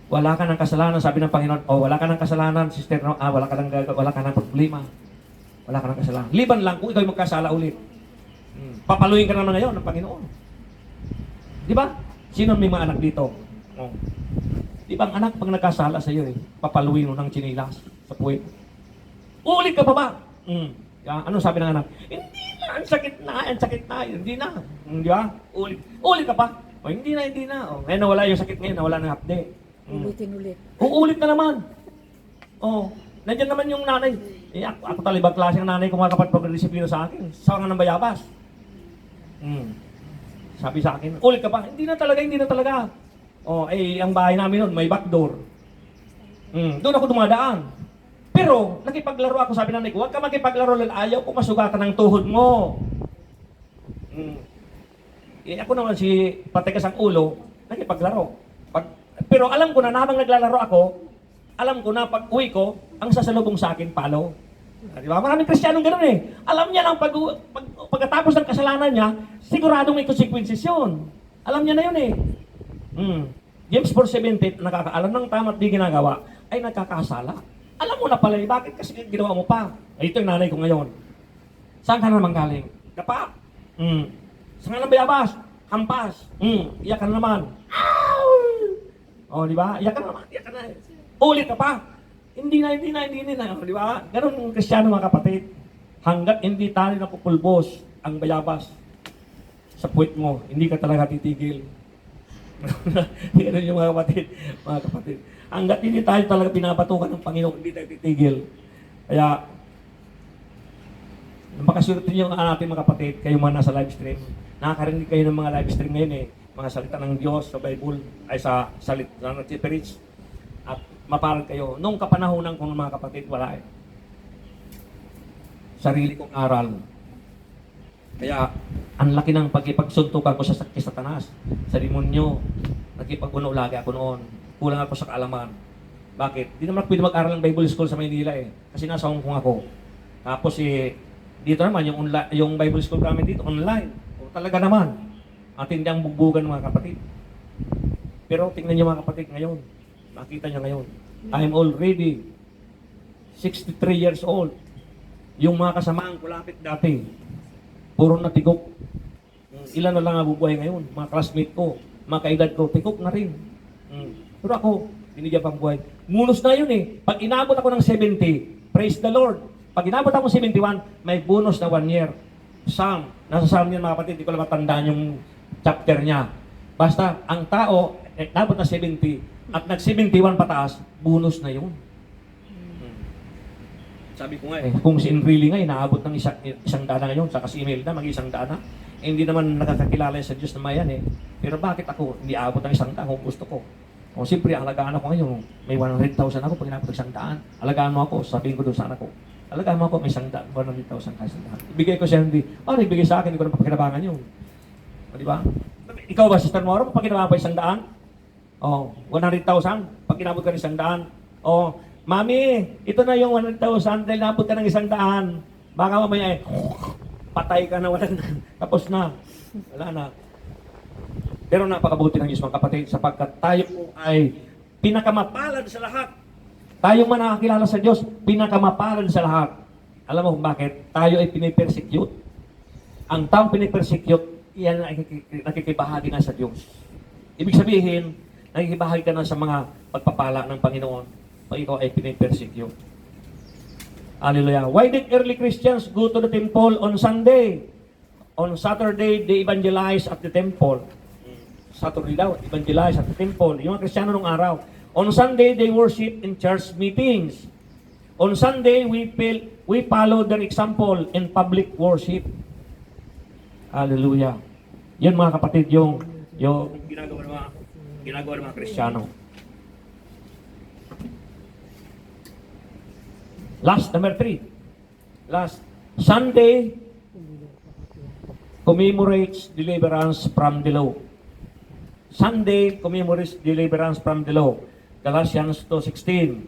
Wala ka ng kasalanan, sabi ng Panginoon. Wala ka ng kasalanan, sister. Wala ka ng problema. Wala ka ng kasalanan. Liban lang kung ikaw magkasala ulit. Papaluin ka naman ngayon ng Panginoon. Di ba? Sino may mga anak dito? Di ba ang anak pag nagkasala sa iyo papaluin mo ng chinilas sa puwet? Ulit ka pa ba? Ano sabi ng anak? Hindi na, ang sakit na. Hindi na. Di ba? Ulit ka pa? Hindi na. Ngayon nawala yung sakit ngayon, nawala ng hapde.
Ulitin.
Uulit na naman. Nandiyan naman yung nanay. Ako talibang klase ng nanay ko mga kapatid pag-disiplina sa akin. Sa nga ng bayabas. Sabi sa akin, ulit ka pa? Hindi na talaga. Ang bahay namin noon, may backdoor. Doon ako dumadaan. Pero, nakipaglaro ako, sabi ng nanay ko, huwag ka makipaglaro, ayaw ko masugatan ng tuhod mo. Ako naman si patigas ang ulo, nakipaglaro. Pero alam ko na habang naglalaro ako, alam ko na pag uwi ko, ang sasalubong sa akin, palo. Di ba? Maraming Kristiyanong ganoon eh. Alam niya lang pagkatapos ng kasalanan niya, siguradong may consequences yun. Alam niya na yun eh. James 4:17, nakakaalam ng tama at di ginagawa, ay nagkakasala. Alam mo na pala bakit kasi ginawa mo pa. Ay, ito yung nanay ko ngayon. Saan ka naman galing? Dapa. Saan ka nang bayabas? Hampas. Iyak ka na naman. Ow! O, di ba? Iyak ka na naman. Iyak ka na. Ulit ka pa. Hindi na. O, di ba? Ganun ang Kristiyano mga kapatid. Hanggat hindi tayo napupulbos ang bayabas sa puwet mo, hindi ka talaga titigil. Ganun yung mga kapatid. Hanggat hindi tayo talaga pinapatukan ng Panginoon, hindi tayo titigil. Kaya, makasunod din yung ating mga kapatid, kayo man nasa live stream. Nakakarinig kayo ng mga live stream ngayon mga salita ng Diyos sa Bible, ay sa salita ng Chiperich. At maparag kayo. Nung kapanahonan ko ng mga kapatid, wala sarili kong aral. Kaya, ang laki ng pagkipagsuntukan ko sa Satanas, sa demonyo. Nagkipag-uno lagi ako noon. Kulang ako sa kaalaman. Bakit? Di naman ako pwede mag-aral ng Bible School sa Maynila Kasi nasa Hong Kong ako. Tapos dito naman, yung Bible School namin dito, online. O, talaga naman. Ang tindang bugbugan ng mga kapatid. Pero tingnan niyo mga kapatid ngayon. Makita niyo ngayon. I'm already 63 years old. Yung mga kasamahan ko lapit dati, puro na tigok. Ilan na lang ang bubuhay ngayon. Mga classmate ko, mga kaedad ko, tigok na rin. Pero ako, binigyan pang buhay. Bonus na yun Pag inabot ako ng 70, praise the Lord. Pag inabot ako ng 71, may bonus na 1 year. Psalm. Nasa Psalm yan mga kapatid, di ko lang matandaan yung chapter niya. Basta, ang tao, nabot na 70, at nag-71 pataas, bonus na yun. Sabi ko nga kung si Enrile nga, inaabot ng isang dana ngayon, saka si Imelda, mag-isang dana, hindi naman nakakakilala sa Diyos na mayan Pero bakit ako, hindi abot ng isang dana kung gusto ko? O siyempre, alagaan ako ngayon, may 100,000 ako pag inabot ng isang daan. Alagaan mo ako, sabihin ko doon sa anak ko. Alagaan mo ako, may isang daan, 100,000 ka isang daan. Ibigay ko siya, hindi, ibigay sa akin, hindi ko na papakinabangan yun. O, di ba? Ikaw ba, Sister Moro, papakinabangan pa isang daan? O, 100,000, pag inabot ka ng isang daan. O, Mami, ito na yung 100,000 dahil napot ka ng isang daan. Baka mamaya patay ka na, tapos na. Wala na. Pero napakabuti ng Diyos mga kapatid sapagkat tayo po ay pinakamapalad sa lahat. Tayo man nakakilala sa Diyos, pinakamapalad sa lahat. Alam mo kung bakit? Tayo ay pinipersecute. Ang taong pinipersecute, iyan ay nakikibahagi na sa Diyos. Ibig sabihin, nakikibahagi ka na sa mga pagpapala ng Panginoon pag ikaw ay pinipersecute. Hallelujah. Why did early Christians go to the temple on Sunday? On Saturday, they evangelize at the temple. Saturday daw, evangelize at the temple. Yung mga Kristiyano nung araw. On Sunday, they worship in church meetings. On Sunday, we follow their example in public worship. Hallelujah. Yan mga kapatid, yung ginagawa ng mga Kristiyano. Last, number 3. Last, Sunday commemorates deliverance from the law. Sunday commemorates deliverance from the law. Galatians 2:16.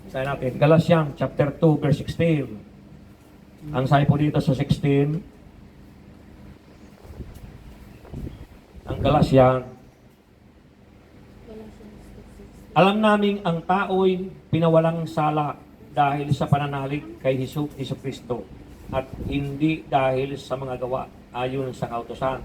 Sabi natin, Galatians chapter 2, verse 16. Ang sabi po dito sa 16, ang Galatians, alam naming ang tao'y pinawalang sala dahil sa pananalig kay Hesus Kristo at hindi dahil sa mga gawa ayon sa kautusan.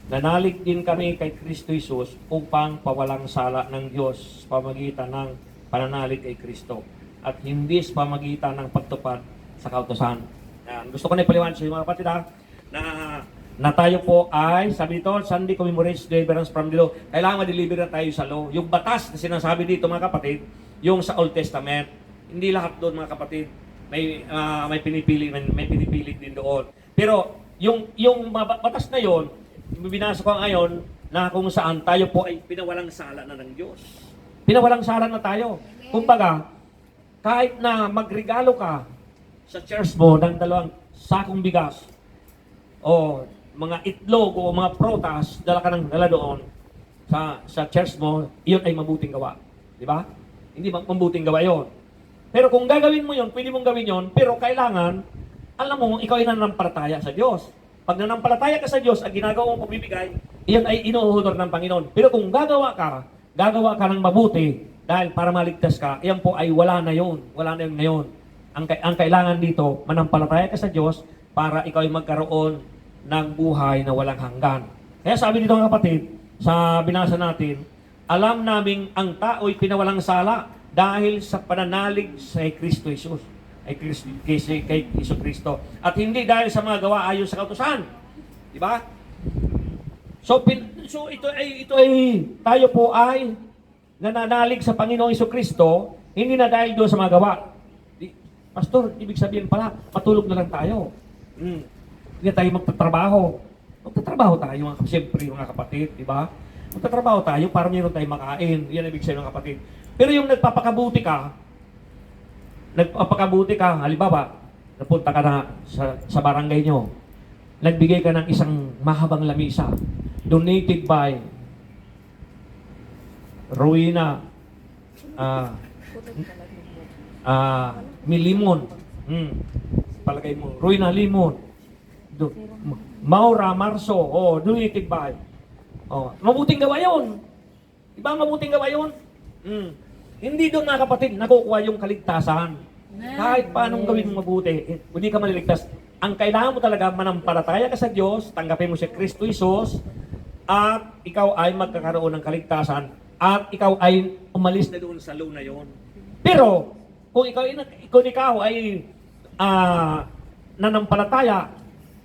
Nanalig din kami kay Kristo Jesus upang pawalang sala ng Diyos sa pamagitan ng pananalig kay Kristo at hindi sa pamagitan ng pagtupad sa kautusan. Yan. Gusto ko na ipaliwanag sa mga kapatid na tayo po ay, sabi dito, Sunday commemorates deliverance from the law. Kailangan ma-deliver na tayo sa law. Yung batas na sinasabi dito mga kapatid, yung sa Old Testament, hindi lahat doon mga kapatid, may pinipili din doon. Pero yung batas na yon, binasa ko ngayon na kung saan tayo po ay pinawalang sala na ng Diyos. Pinawalang sala na tayo. Kumbaga, kahit na magregalo ka sa church mo ng 2 sakong bigas o mga itlog o mga protas, dala doon sa church mo, iyon ay mabuting gawa. Di ba? Hindi mabuting gawa yon. Pero kung gagawin mo yon, pwede mong gawin yon, pero kailangan, alam mo, ikaw ay nanampalataya sa Diyos. Pag nanampalataya ka sa Diyos, ang ginagawa mong pagbibigay, iyon ay inuuhonor ng Panginoon. Pero kung gagawa ka gagawa ka ng mabuti dahil para maligtas ka, yan po ay wala na yun. Wala na yun ngayon. Ang kailangan dito, manampalataya ka sa Diyos para ikaw ay magkaroon ng buhay na walang hanggan. Kaya sabi dito mga kapatid, sa binasa natin, alam naming ang tao'y pinawalang sala dahil sa pananalig sa Kristo Jesus. Kay Iso Kristo. At hindi dahil sa mga gawa ayon sa kautusan. Di ba? So ito ay tayo po ay nananalig sa Panginoong Iso Kristo, hindi na dahil doon sa mga gawa. Pastor, ibig sabihin pala, matulog na lang tayo. Hindi tayo magtatrabaho. Magtatrabaho tayo, siyempre, mga kapatid, di ba? Magtatrabaho tayo para mayroon tayong makain. Yan ang ibig sabihin, mga kapatid. Pero yung nagpapakabuti ka, halimbawa, napunta ka na sa barangay nyo, nagbigay ka ng isang mahabang lamisa, donated by Rowena Milimon. Palagay mo, Rowena Limon. Maura Marso, donated by. Mabuting gawa yun. Diba mabuting gawa yun? Hindi doon, mga kapatid, nakukuha yung kaligtasan. Kahit paanong gawin mo mabuti, hindi ka maliligtas. Ang kailangan mo talaga, manampalataya ka sa Diyos, tanggapin mo si Kristo Jesus, at ikaw ay magkakaroon ng kaligtasan, at ikaw ay umalis na doon sa law na yon. Pero, kung ikaw ay nanampalataya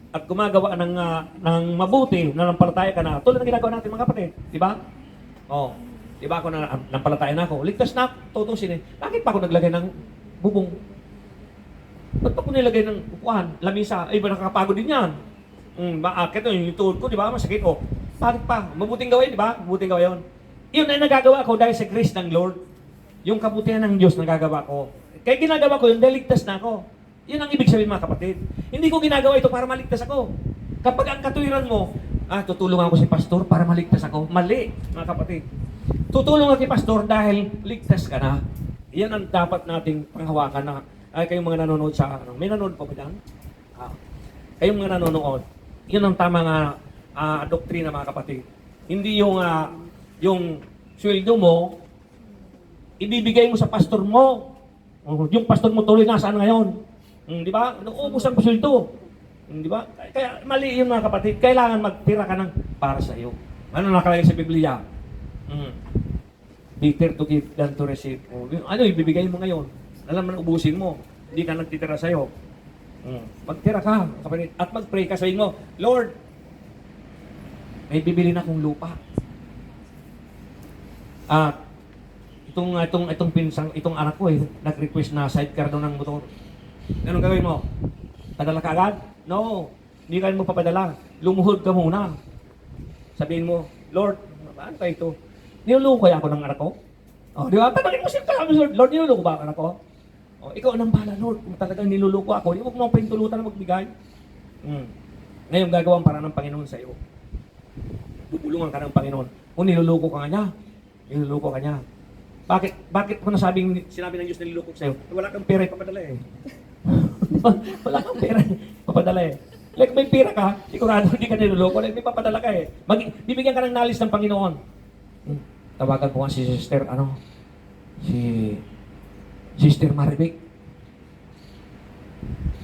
at gumagawa ng mabuti, nanampalataya ka na, tulad ng ginagawa natin, mga kapatid, di ba? Di ba ako nanampalataya na ako, ligtas na ako, tutusin eh. Bakit pa ako naglagay ng bubong? Ba't pa ako nilagay ng upuan, lamisa? Ay, ba nakakapagod din yan? Bakit yung tuhod ko, di ba? Masakit, bakit pa? Mabuting gawin, di ba? Mabuting gawin yun. Yun ay nagagawa ko dahil sa grace ng Lord. Yung kabutihan ng Diyos nagagawa ko. Kaya ginagawa ko yun dahil ligtas na ako. Yun ang ibig sabihin, mga kapatid. Hindi ko ginagawa ito para maligtas ako. Kapag ang katuwiran mo, tutulungan ko si pastor para maligtas ako. Mali, mga kapatid. Tutulungan kay pastor dahil ligtas ka na. Yan ang dapat nating panghawakan na kayong mga nanonood sa may nanonood pa ba dyan? Kayong mga nanonood. Yun ang tamang doktrina, mga kapatid. Hindi yung sweldo mo, ibibigay mo sa pastor mo. Yung pastor mo tuloy nasaan ngayon? Di ba? Naubos ang sweldo. Di ba? Kaya mali yun, mga kapatid. Kailangan magtira ka ng para sa iyo. Ano nakalagay sa Biblia? Better to give than to receive. Ano ibibigay mo ngayon? Alam mo, ubusin mo. Hindi ka nagtitira sa'yo. Magtira ka, kapatid. At mag-pray ka, sabihin mo, Lord, may bibili na akong lupa. At itong anak ko nag-request na sidecar doon ng motor. Anong gawin mo? Padala ka agad? No. Hindi ka mo papadala. Lumuhod ka muna. Sabihin mo, Lord, ano ba ito? Niluluko kaya ako ng anak ko? Di ba? Tatanungin mo siya, Lord, niluluko ba ang anak ko? Ikaw nang bahala, Lord. Kung talagang niluluko ako, huwag mo pahintulutan na magbigay. Ngayon, gagawang para ng Panginoon sa iyo. Bubulungan ka ng Panginoon. Kung niluluko ka nga niya, niluluko ka niya. Bakit ko sinabi ng Diyos na niluluko sa iyo? Wala kang pera, ipapadala eh. Wala kang pera, ipapadala eh. Like may pera ka, sigurado hindi ka niluluko, like may papadala ka eh. Bibigyan ka ng knowledge ng Panginoon. Tawagan ko nga si Sister Maribek.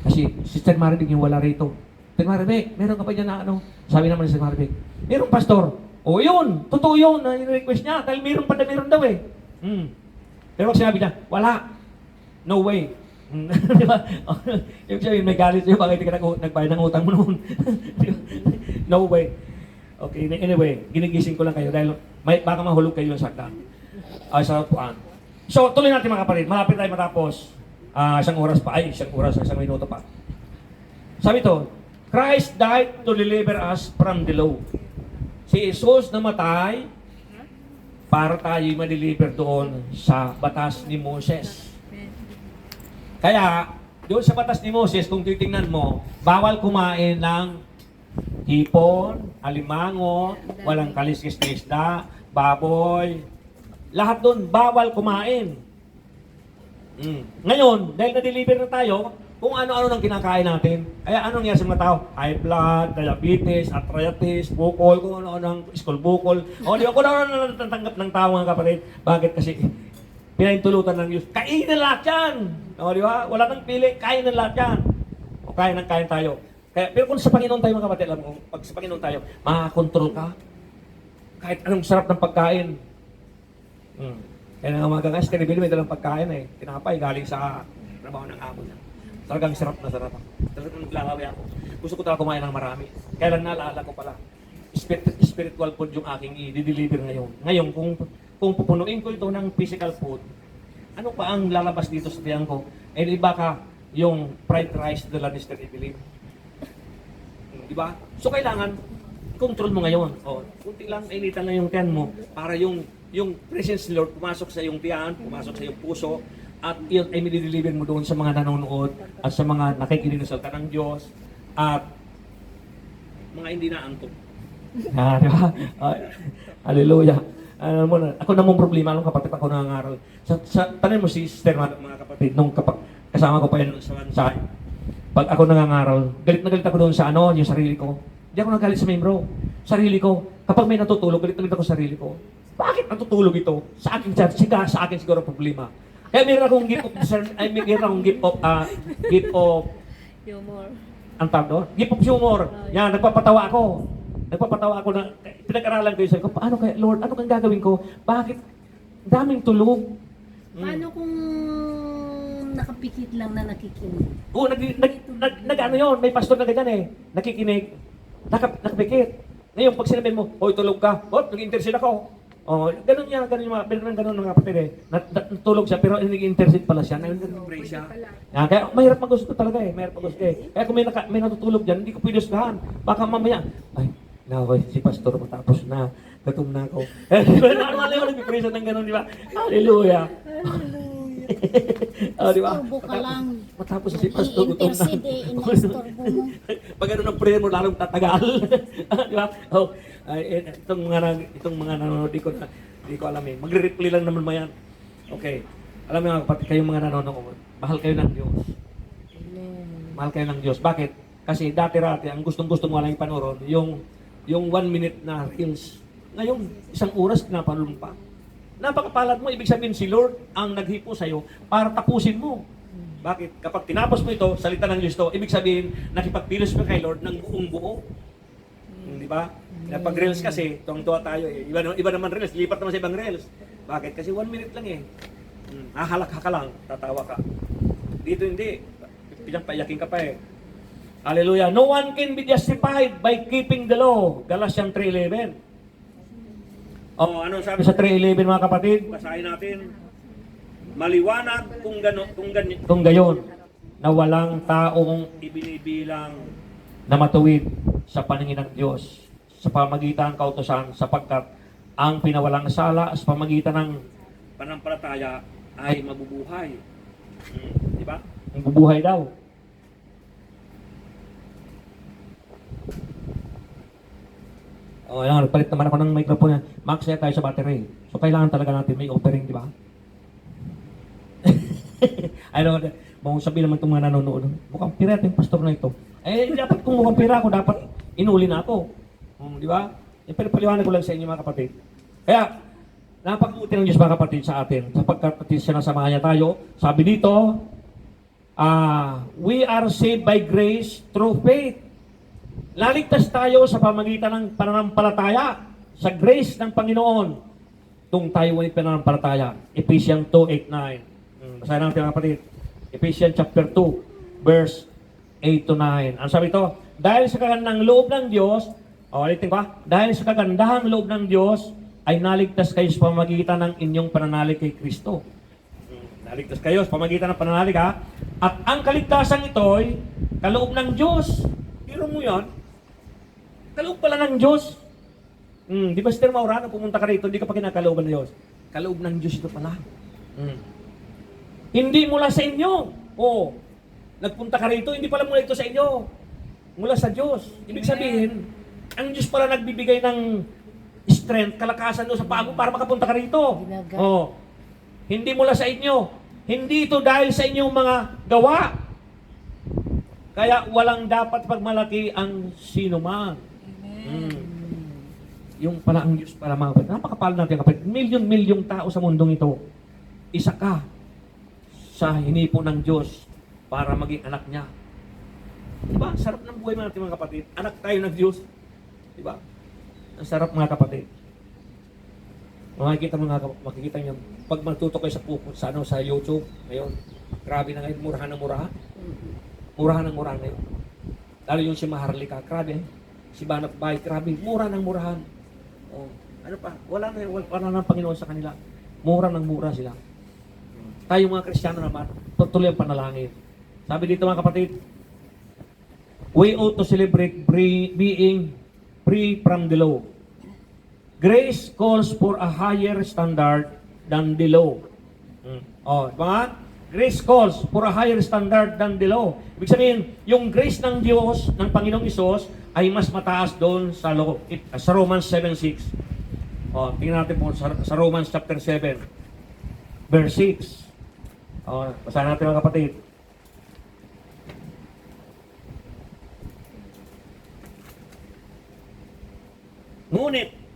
Kasi Sister Maribek yung wala rito. Sister Maribek, meron ka pa dyan na Sabi naman ni Sister Maribek, meron pastor. Yun, totoo yun, na-request niya. Dahil meron daw eh. Pero sinabi niya, wala. No way. Di ba? Yung sabihin, may galit sa'yo, bakit ka nagbayad ng utang mo noon? No way. Okay, anyway, ginigising ko lang kayo dahil baka mahulog kayo yung sakta. Sa upuan. So, tuloy natin, mga kapatid. Malapit tayo matapos. Isang minuto pa. Sabi to, Christ died to deliver us from the law. Si Jesus namatay para tayo ma-deliver doon sa batas ni Moses. Kaya, doon sa batas ni Moses, kung titingnan mo, bawal kumain ng hipon, alimango, walang kaliskis na isda, baboy. Lahat doon, bawal kumain. Ngayon, dahil na-deliver na tayo, kung ano-ano nang kinakain natin. Kaya anong nangyari sa mga tao? High blood, diabetes, arthritis, bukol, kung ano-ano ng skull bukol. O di ba, kung ano-ano natatanggap ng tao mga kapatid. Bakit? Kasi pinahintulutan ng Diyos. Kain na lahat yan! O di ba? Wala nang pili, kain na lahat yan. O kain tayo. Kaya, pero kung sa Panginoon tayo mga kapatid, alam mo, pag sa Panginoon tayo, makakontrol ka. Kahit anong sarap ng pagkain. Kaya nga mga gangas, tinibili may dalang pagkain eh. Tinapay, galing sa trabaho ng amo niya. Talagang sarap na sarap. Talagang naglalawi ako. Gusto ko talaga kumain ng marami. Kaya lang naalala ko pala, spiritual food yung aking i-deliver ngayon. Ngayon, kung pupunuin ko ito ng physical food, ano pa ang lalabas dito sa tiyan ko? Eh di baka yung fried rice dala ni Mr. Evelyn. Di ba? So kailangan, control mo ngayon. O, kunti lang, initan lang yung tiyan mo para yung presence ni Lord pumasok sa iyong tiyan, pumasok sa iyong puso, at yun ay minideliver mo doon sa mga nanonood at sa mga nakikinig ng salita ng Diyos at mga hindi naantok. Di ba? Hallelujah. Alam mo na, ako namang problema, alam kapatid ako nangangaral. Tanin mo si sister, mga kapatid, nung kasama ko pa yan sa Mansay. Pag ako nangangaral, galit na galit ako doon sa yung sarili ko. Hindi ako nagalit sa membro. Sarili ko. Kapag may natutulog, galit na galit ako sa sarili ko. Bakit natutulog ito? Sa akin, sa akin siguro problema. Kaya mayroon akong gift of
Humor.
ang tawag doon? Gift of humor. Yan, nagpapatawa ako na, pinag-aralan ko yung sarili ko, paano kaya, Lord, ano kang gagawin ko? Bakit? Daming tulog.
Paano kung nakapikit lang na nakikinig?
Oo, ano yun, may pastor na ganyan eh. Nakikinig, nakapikit. Ngayon, pag sinabi mo, hoy, tulog ka, nag-intercede ako. Oh, ganun mga kapatid eh. Natulog siya, pero nag-intercede pala siya. Nag-pray siya. Yan, kaya mahirap mag-gusto talaga eh. Kaya kung may natutulog dyan, hindi ko pwede husgahan. Baka mamaya, ay, si pastor matapos na, gutom na ako. Normally mo nag-pray siya ng ganun, di ba? Hallelujah. Di ba?
Tubo ka lang.
Matapos si pastor, gutom na.
I-intercede eh, in-estorbo mo.
Pag ano ng prayer mo, lalong tatagal. Di ba? Oh, itong mga nanonood, di ko alam eh. Magre-reply lang naman mayan. Okay. Alam mo mga kapatid, kayong mga nanonood, mahal kayo ng Diyos. Mahal kayo ng Diyos. Bakit? Kasi dati-rati, ang gustong-gusto mo lang ipanood, yung 1 minute na reels. Ngayon, 1 oras, pinapanood pa. Napakapalad mo, ibig sabihin si Lord ang naghipo sa'yo para tapusin mo. Bakit? Kapag tinapos mo ito, salita ng Diyos to, ibig sabihin, nakipagpilos mo kay Lord ng buong buo. Di ba? Pag reels kasi, tuwang-tuwa tayo eh. Iba naman reels, lipat naman sa ibang reels. Bakit? Kasi 1 minute lang eh. Hahalakha ka lang, tatawa ka. Dito hindi. Payakin ka pa eh. Hallelujah. No one can be justified by keeping the law. Galatians 3:11. Ano sabi sa 3:11 mga kapatid? Basahin natin. Maliwanag kung gayon na walang taong ibinibilang na matuwid sa paningin ng Diyos sa pamagitan ng kautusan sapagkat ang pinawalang sala sa pamagitan ng panampalataya ay mabubuhay. Di ba? Mabubuhay daw. Ayan, palit naman ako ng microphone yan. Max, tayo sa battery. So, kailangan talaga natin may offering, di ba? Ano, bang sabihin naman itong mga nanonood. Mukhang pirata yung pastor na ito. Dapat kung mukhang pira ako, dapat inuli na ako. Di ba? Pero paliwanag ko lang sa inyo mga kapatid. Kaya, napakabuti ng Diyos mga kapatid sa atin. Sapagkat sinasamahan niya tayo. Sabi dito, we are saved by grace through faith. Laligtas tayo sa pamagitan ng pananampalataya sa grace ng Panginoon. Tung tayo ay pananampalataya. Ephesians 2:8-9. Basahin natin mga kapatid. Ephesians chapter 2, verse 8-9. Ano sabi ito? Dahil sa kagandahang loob ng Diyos, ulitin ba? Dahil sa kagandahang loob ng Diyos, ay naligtas kayo sa pamagitan ng inyong pananalig kay Kristo. Naligtas kayo sa pamagitan ng pananalig ha? At ang kaligtasan ito ay kaloob ng Diyos. Pero mo yan, kaloob pala ng Diyos. Di ba, Sister Maurano, pumunta ka rito, hindi ka pa kinakalooban ng Diyos. Kaloob ng Diyos ito pala. Hindi mula sa inyo. Nagpunta ka rito, hindi pala mula ito sa inyo. Mula sa Diyos. Ibig sabihin, ang Diyos pala nagbibigay ng strength, kalakasan doon sa paa mo para makapunta ka rito. Hindi mula sa inyo. Hindi ito dahil sa inyong mga gawa. Kaya walang dapat pagmalaki ang sino man. Yung pala ang Diyos para mga kapatid. Napakapal natin kapatid. Milyon-milyong tao sa mundong ito. Isa ka sa hinipo ng Diyos para maging anak niya. Diba? Ang sarap ng buhay natin mga kapatid. Anak tayo ng Diyos. Diba? Ang sarap mga kapatid. Makikita niyo pag magtutok kayo sa YouTube ngayon. Grabe na ngayon, murahan ng murahan. Murahan ng murahan ngayon. Lalo yung si Maharlika, grabe. Si Banat Bay, grabe. Mura ng murahan. Oh, ano pa? Wala na ng Panginoon sa kanila. Mura ng mura sila. Tayo mga Kristiyano naman, tutuloy ang panalangin. Sabi dito mga kapatid, we ought to celebrate being free from the law. Grace calls for a higher standard than the law. Oh, diba? Grace calls for a higher standard than the law. Ibig sabihin, yung grace ng Diyos, ng Panginoong Isos, ay mas mataas doon sa law, sa Romans 7:6. Oh, tingnan natin po sa Romans chapter 7, verse 6. Oh, basahin natin mga kapatid.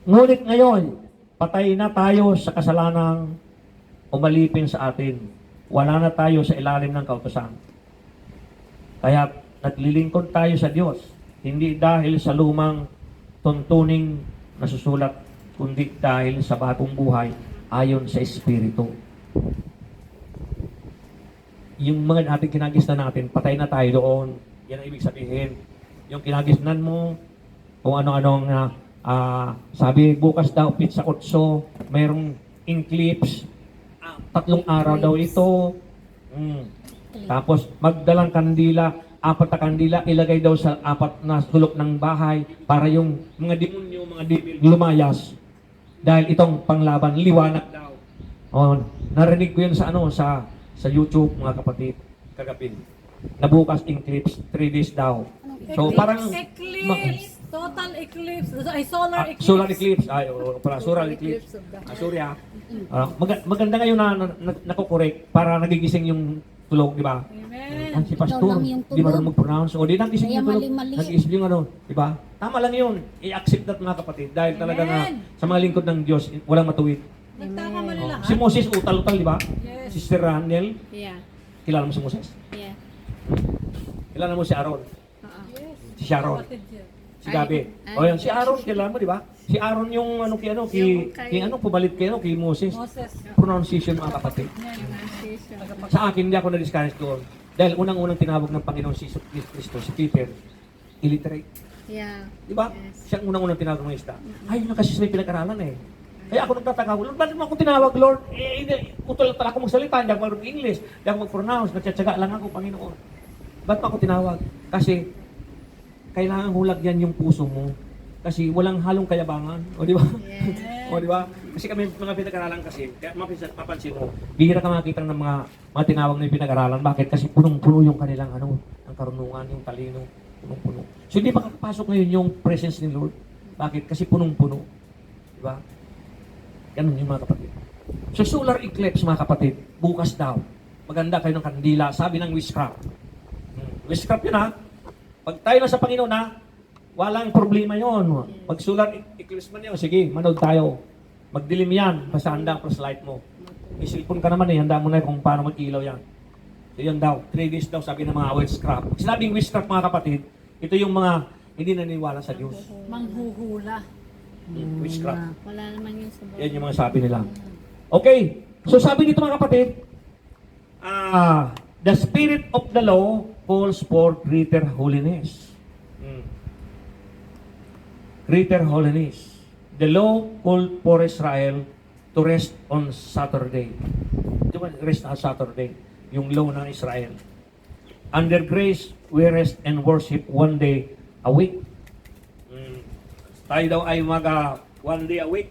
Ngunit ngayon, patay na tayo sa kasalanang umalipin sa atin. Wala na tayo sa ilalim ng kautusan. Kaya naglilingkod tayo sa Diyos, hindi dahil sa lumang tuntuning nasusulat, kundi dahil sa bagong buhay ayon sa Espiritu. Yung mga ating kinagisnan natin, patay na tayo doon. Yan ang ibig sabihin. Yung kinagisnan mo, kung ano-anong sabi, bukas daw, pizza kutso, mayroong eclipse, 3 araw daw ito. Tapos, magdalang kandila, 4 na kandila, ilagay daw sa 4 na sulok ng bahay para yung mga demonyo, mga devil, lumayas. Dahil itong panglaban, liwanag daw. Oh, narinig ko yun sa YouTube, mga kapatid, kagabi. Na bukas eclipse, 3 days daw. So, parang...
Eclipse! Total eclipse! Ay, solar eclipse!
Solar eclipse. Ay, solar eclipse. Surya. Maganda ngayon na nakukorek para nagigising yung tulog, di ba?
Amen!
Si Pastor,
Ikaw lang yung
di ba
tulog.
rin mag-pronounce? O, di nagising
Kaya
yung tulog.
mali-mali.
Nagising yung di ba? Tama lang yun. I-accept that mga kapatid. Dahil talaga nga, sa mga lingkod ng Diyos, walang matuwid.
Nagtakamali lahat?
Si Moses, utal-utal, di ba?
Yes.
Sister Randel,
Yeah.
kilala mo si Moses?
Yeah.
Kilala mo si Aaron?
Yes.
Si Sharon?
Kapatid yan.
Si Gabi. O yan, si Aaron, kilala mo, di ba? Si Aaron yung pumalit kay Moses.
Moses.
Pronunciation mga kapatid.
Pronunciation.
Sa akin, hindi ako na-discourage doon. Dahil unang-unang tinawag ng Panginoon si Kristo, si Peter, illiterate.
Yeah.
Di ba?
Yes.
Siya ang unang-unang tinawag ng isda. Ay, yun ang kasi may pinag-aralan eh. Kaya ako nagtataka, Lord, bakit mo ako tinawag, Lord? Utol ako magsalita, hindi ako mag-English, hindi ako mag-pronounce, nagtsatsaga lang ako, Panginoon. Ba't mo ako tinawag? Kasi, kailangan hulag yan yung puso mo. Kasi walang halong kayabangan. O di ba?
Yeah.
O di ba? Kasi kami mga pinag-aralan kasi, kaya mapapansin mo, bihira ka makakita ng mga tinawag na yung pinag-aralan. Bakit? Kasi punong-puno yung kanilang ang karunungan, yung talino, punong-puno. So hindi makakapasok ngayon yung presence ni Lord. Bakit? Kasi punong-puno. Di ba? Ganun yung mga kapatid. So solar eclipse mga kapatid, bukas daw. Maganda kayo ng kandila, sabi ng witchcraft. Witchcraft yun ha. Pag tayo na sa Panginoon ha, walang problema yon. Pag solar eclipse man yun, sige, manood tayo. Magdilim yan, basta handa ang flashlight mo. May cellphone ka naman eh, handa mo na kung paano mag-ilaw yan. So yun daw, 3 days daw sabi ng mga witchcraft. Sinabing witchcraft mga kapatid, ito yung mga hindi naniniwala sa Diyos.
Manghuhula.
Witchcraft.
Wala naman yun sa
Yan yung mga sabi nila. Okay, so sabi dito mga kapatid, the spirit of the law calls for greater holiness. Greater holiness. The law called for Israel to rest on Saturday. Di ba rest on Saturday? Yung law ng Israel. Under grace, we rest and worship one day a week. Tayo daw ay one day a week.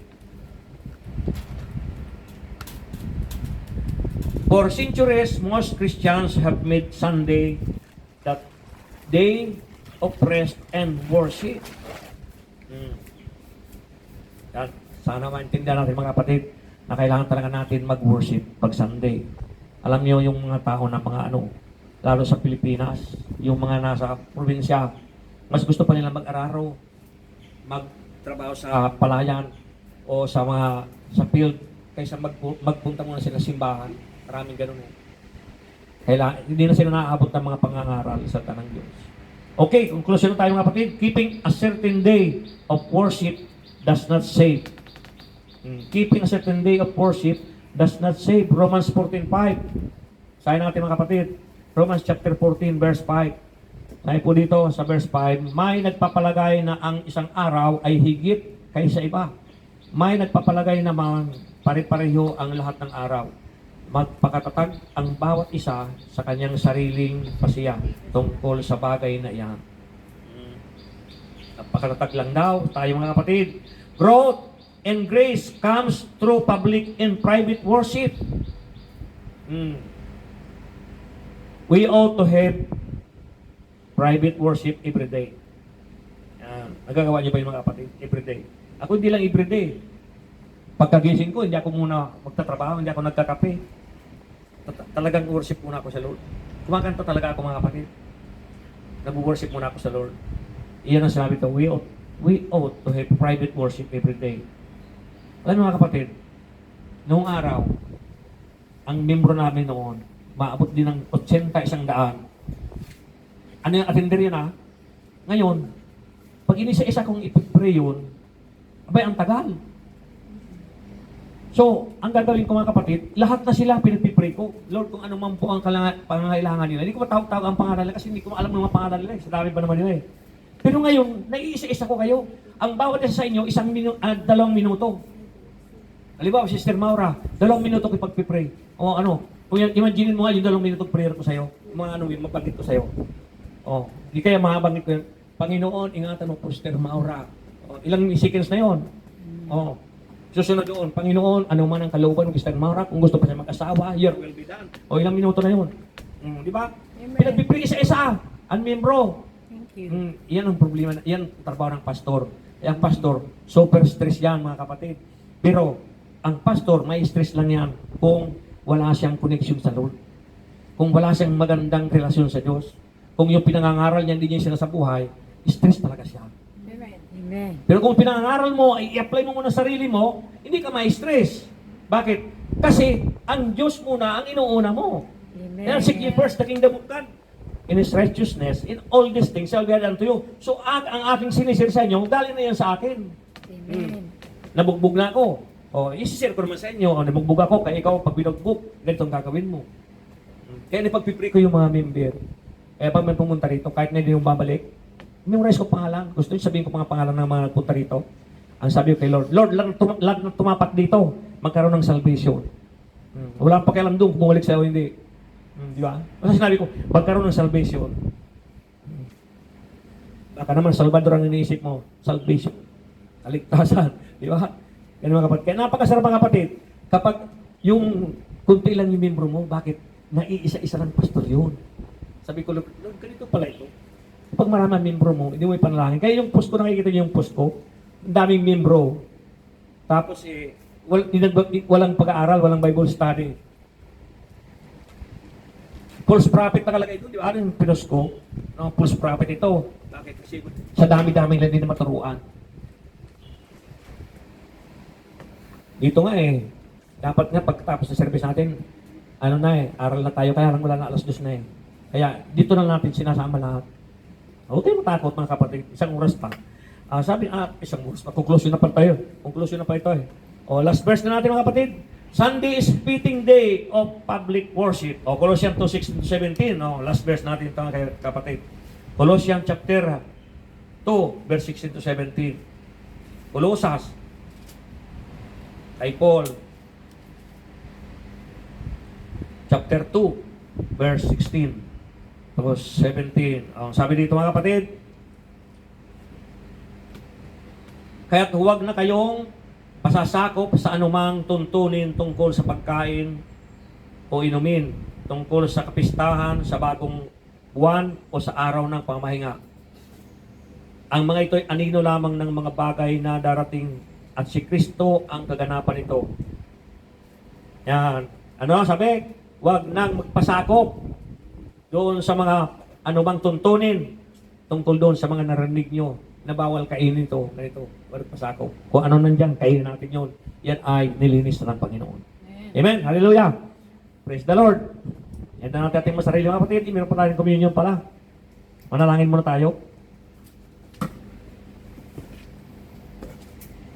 For centuries, most Christians have made Sunday that day of rest and worship. Yan. Sana maintindihan natin mga kapatid na kailangan talaga natin mag-worship pag Sunday. Alam niyo yung mga tao na mga lalo sa Pilipinas, yung mga nasa probinsya, mas gusto pa nila mag-araro, magtrabaho sa palayan o sa field kaysa magpunta muna sila sa simbahan. Maraming ganun eh. Kaya hindi na sila naaabot ng mga pangangaral sa tanang Diyos. Okay, conclusion na tayo mga kapatid. Keeping a certain day of worship does not save. Keeping a certain day of worship does not save. Romans 14:5. Sabi natin mga kapatid, Romans chapter 14 verse 5. Sabi po dito sa verse 5, may nagpapalagay na ang isang araw ay higit kaysa iba. May nagpapalagay naman pare-pareho ang lahat ng araw. Magpakatatag ang bawat isa sa kanyang sariling pasiya tungkol sa bagay na iyan. Magpakatatag lang daw tayo mga kapatid. Growth and grace comes through public and private worship. We ought to have private worship every day. Nagagawa niyo ba yung mga kapatid? Every day. Ako hindi lang every day. Pagkagising ko, hindi ako muna magtatrabaho, hindi ako nagkakape. Talagang worship muna ako sa Lord. Kumakanta talaga ako mga kapatid. Nag-worship muna ako sa Lord. Iyan ang sinabi ko, we ought to have private worship every day. Alam mo mga kapatid, noong araw, ang membro namin noon, maabot din ng 80 100. Ano yung attender yun ha? Ngayon, pag inisa-isa kong ipag-pray yun, abay, ang tagal. So, ang gagawin ko mga kapatid, lahat na sila pinagpipray ko. Lord, kung ano man po ang pangangailangan nila. Hindi ko matawag-tawag ang pangalan nila kasi hindi ko alam ng mga pangalan nila. Sa dami pa naman nila eh. Pero ngayon, naiisa-isa ko kayo. Ang bawat isa sa inyo, 2 minuto. Halimbawa, Sister Maura, 2 minuto ko ipagpipray. O ano, kung imagine mo nga yung 2 minuto prayer ko sa'yo. Mga ano yun, mabanggit ko sa'yo. O, di kaya mabanggit ko yun. Panginoon, ingatan mo po, Sister Maura. O, ilang seconds na yun. O, susunod doon, Panginoon, ano man ang kalooban ng Sister Maura, kung gusto pa siya mag-asawa, your will be done. O, ilang minuto na yun. Di ba? Pinagpipray isa-isa. Ang membro.
Thank you.
Iyan ang problema, iyan ang trabaho ng pastor. Ang pastor, super stress yan mga kapatid. Pero, ang pastor, may stress lang yan kung wala siyang connection sa Lord. Kung wala siyang magandang relasyon sa Diyos. Kung yung pinangangaral niya, hindi niya sila sa buhay, stress talaga siya.
Amen.
Pero kung pinangaral mo, i-apply mo muna sarili mo, hindi ka ma-stress. Bakit? Kasi, ang Diyos muna ang inuuna mo.
Amen.
And seek ye first the kingdom of God in His righteousness, in all these things shall be added unto you. So, ang aking sinisir sa inyo, galing na yan sa akin.
Amen.
Nabugbog na ako. O, isisir ko naman sa inyo, nabugbog ako, kaya ikaw, pag binugbog, ganito ang gagawin mo. Kaya nipagpipray ko yung mga member. Kaya pag may pumunta rito, kahit na hindi yung babalik, memorize ko pangalan. Gusto nyo sabihin ko mga pangalan ng mga nagpunta rito? Ang sabi ko kay Lord, Lord, lahat ng tumapat dito, magkaroon ng salvation. Wala pa kailan doon, bumalik sa'yo, hindi. Di ba? Basta sinabi ko, magkaroon ng salvation. Baka naman, Salvador ang iniisip mo, salvation. Kaligtasan. Di ba? Yan mga kapatid. Kaya napakasarap mga kapatid, kapag yung kunti lang yung membro mo, bakit? Naiisa-isa ng pastor yun. Sabi ko, Lord, ganito pala ito. Pag marami ang membro mo, hindi mo ipanalangin. Kaya yung post ko, nakikita niyo yung post ko, ang daming membro. Tapos walang pag-aaral, walang Bible study. False prophet nakalagay doon, di ba? Ano yung pinost ko? No, false prophet ito. Bakit? Kasi sa dami-dami lang din na maturuan. Dito nga dapat nga pagkatapos ng service natin, aral na tayo, kaya lang wala na 2:00 na Kaya dito na natin sinasama lahat. Huwag tayo matakot mga kapatid, 1 oras pa. Sabi, 1 oras pa, conclusion na pa tayo. Conclusion na pa ito O, last verse na natin mga kapatid. Sunday is fitting day of public worship. O, Colossians 2:16-17. O, last verse natin ito mga kapatid. Colossians chapter 2, verse 16-17. Colosas, kay Paul, chapter 2, verse 16. Tapos 17. Sabi dito mga kapatid, kaya't huwag na kayong pasasakop sa anumang tuntunin tungkol sa pagkain o inumin, tungkol sa kapistahan, sa bagong buwan o sa araw ng pamahinga. Ang mga ito ay anino lamang ng mga bagay na darating at si Kristo ang kaganapan nito. Yan. Ano sabi? Huwag nang magpasakop doon sa mga anumang tuntunin tungkol doon sa mga narinig nyo na bawal kainin ito, ganito, balik pasako. Kung ano nandyan, kainin natin yun. Yan ay nilinis na ng Panginoon. Amen. Hallelujah. Praise the Lord. Yan na natin ating masarili mga kapatid. Meron pa tayong communion pala. Manalangin muna tayo.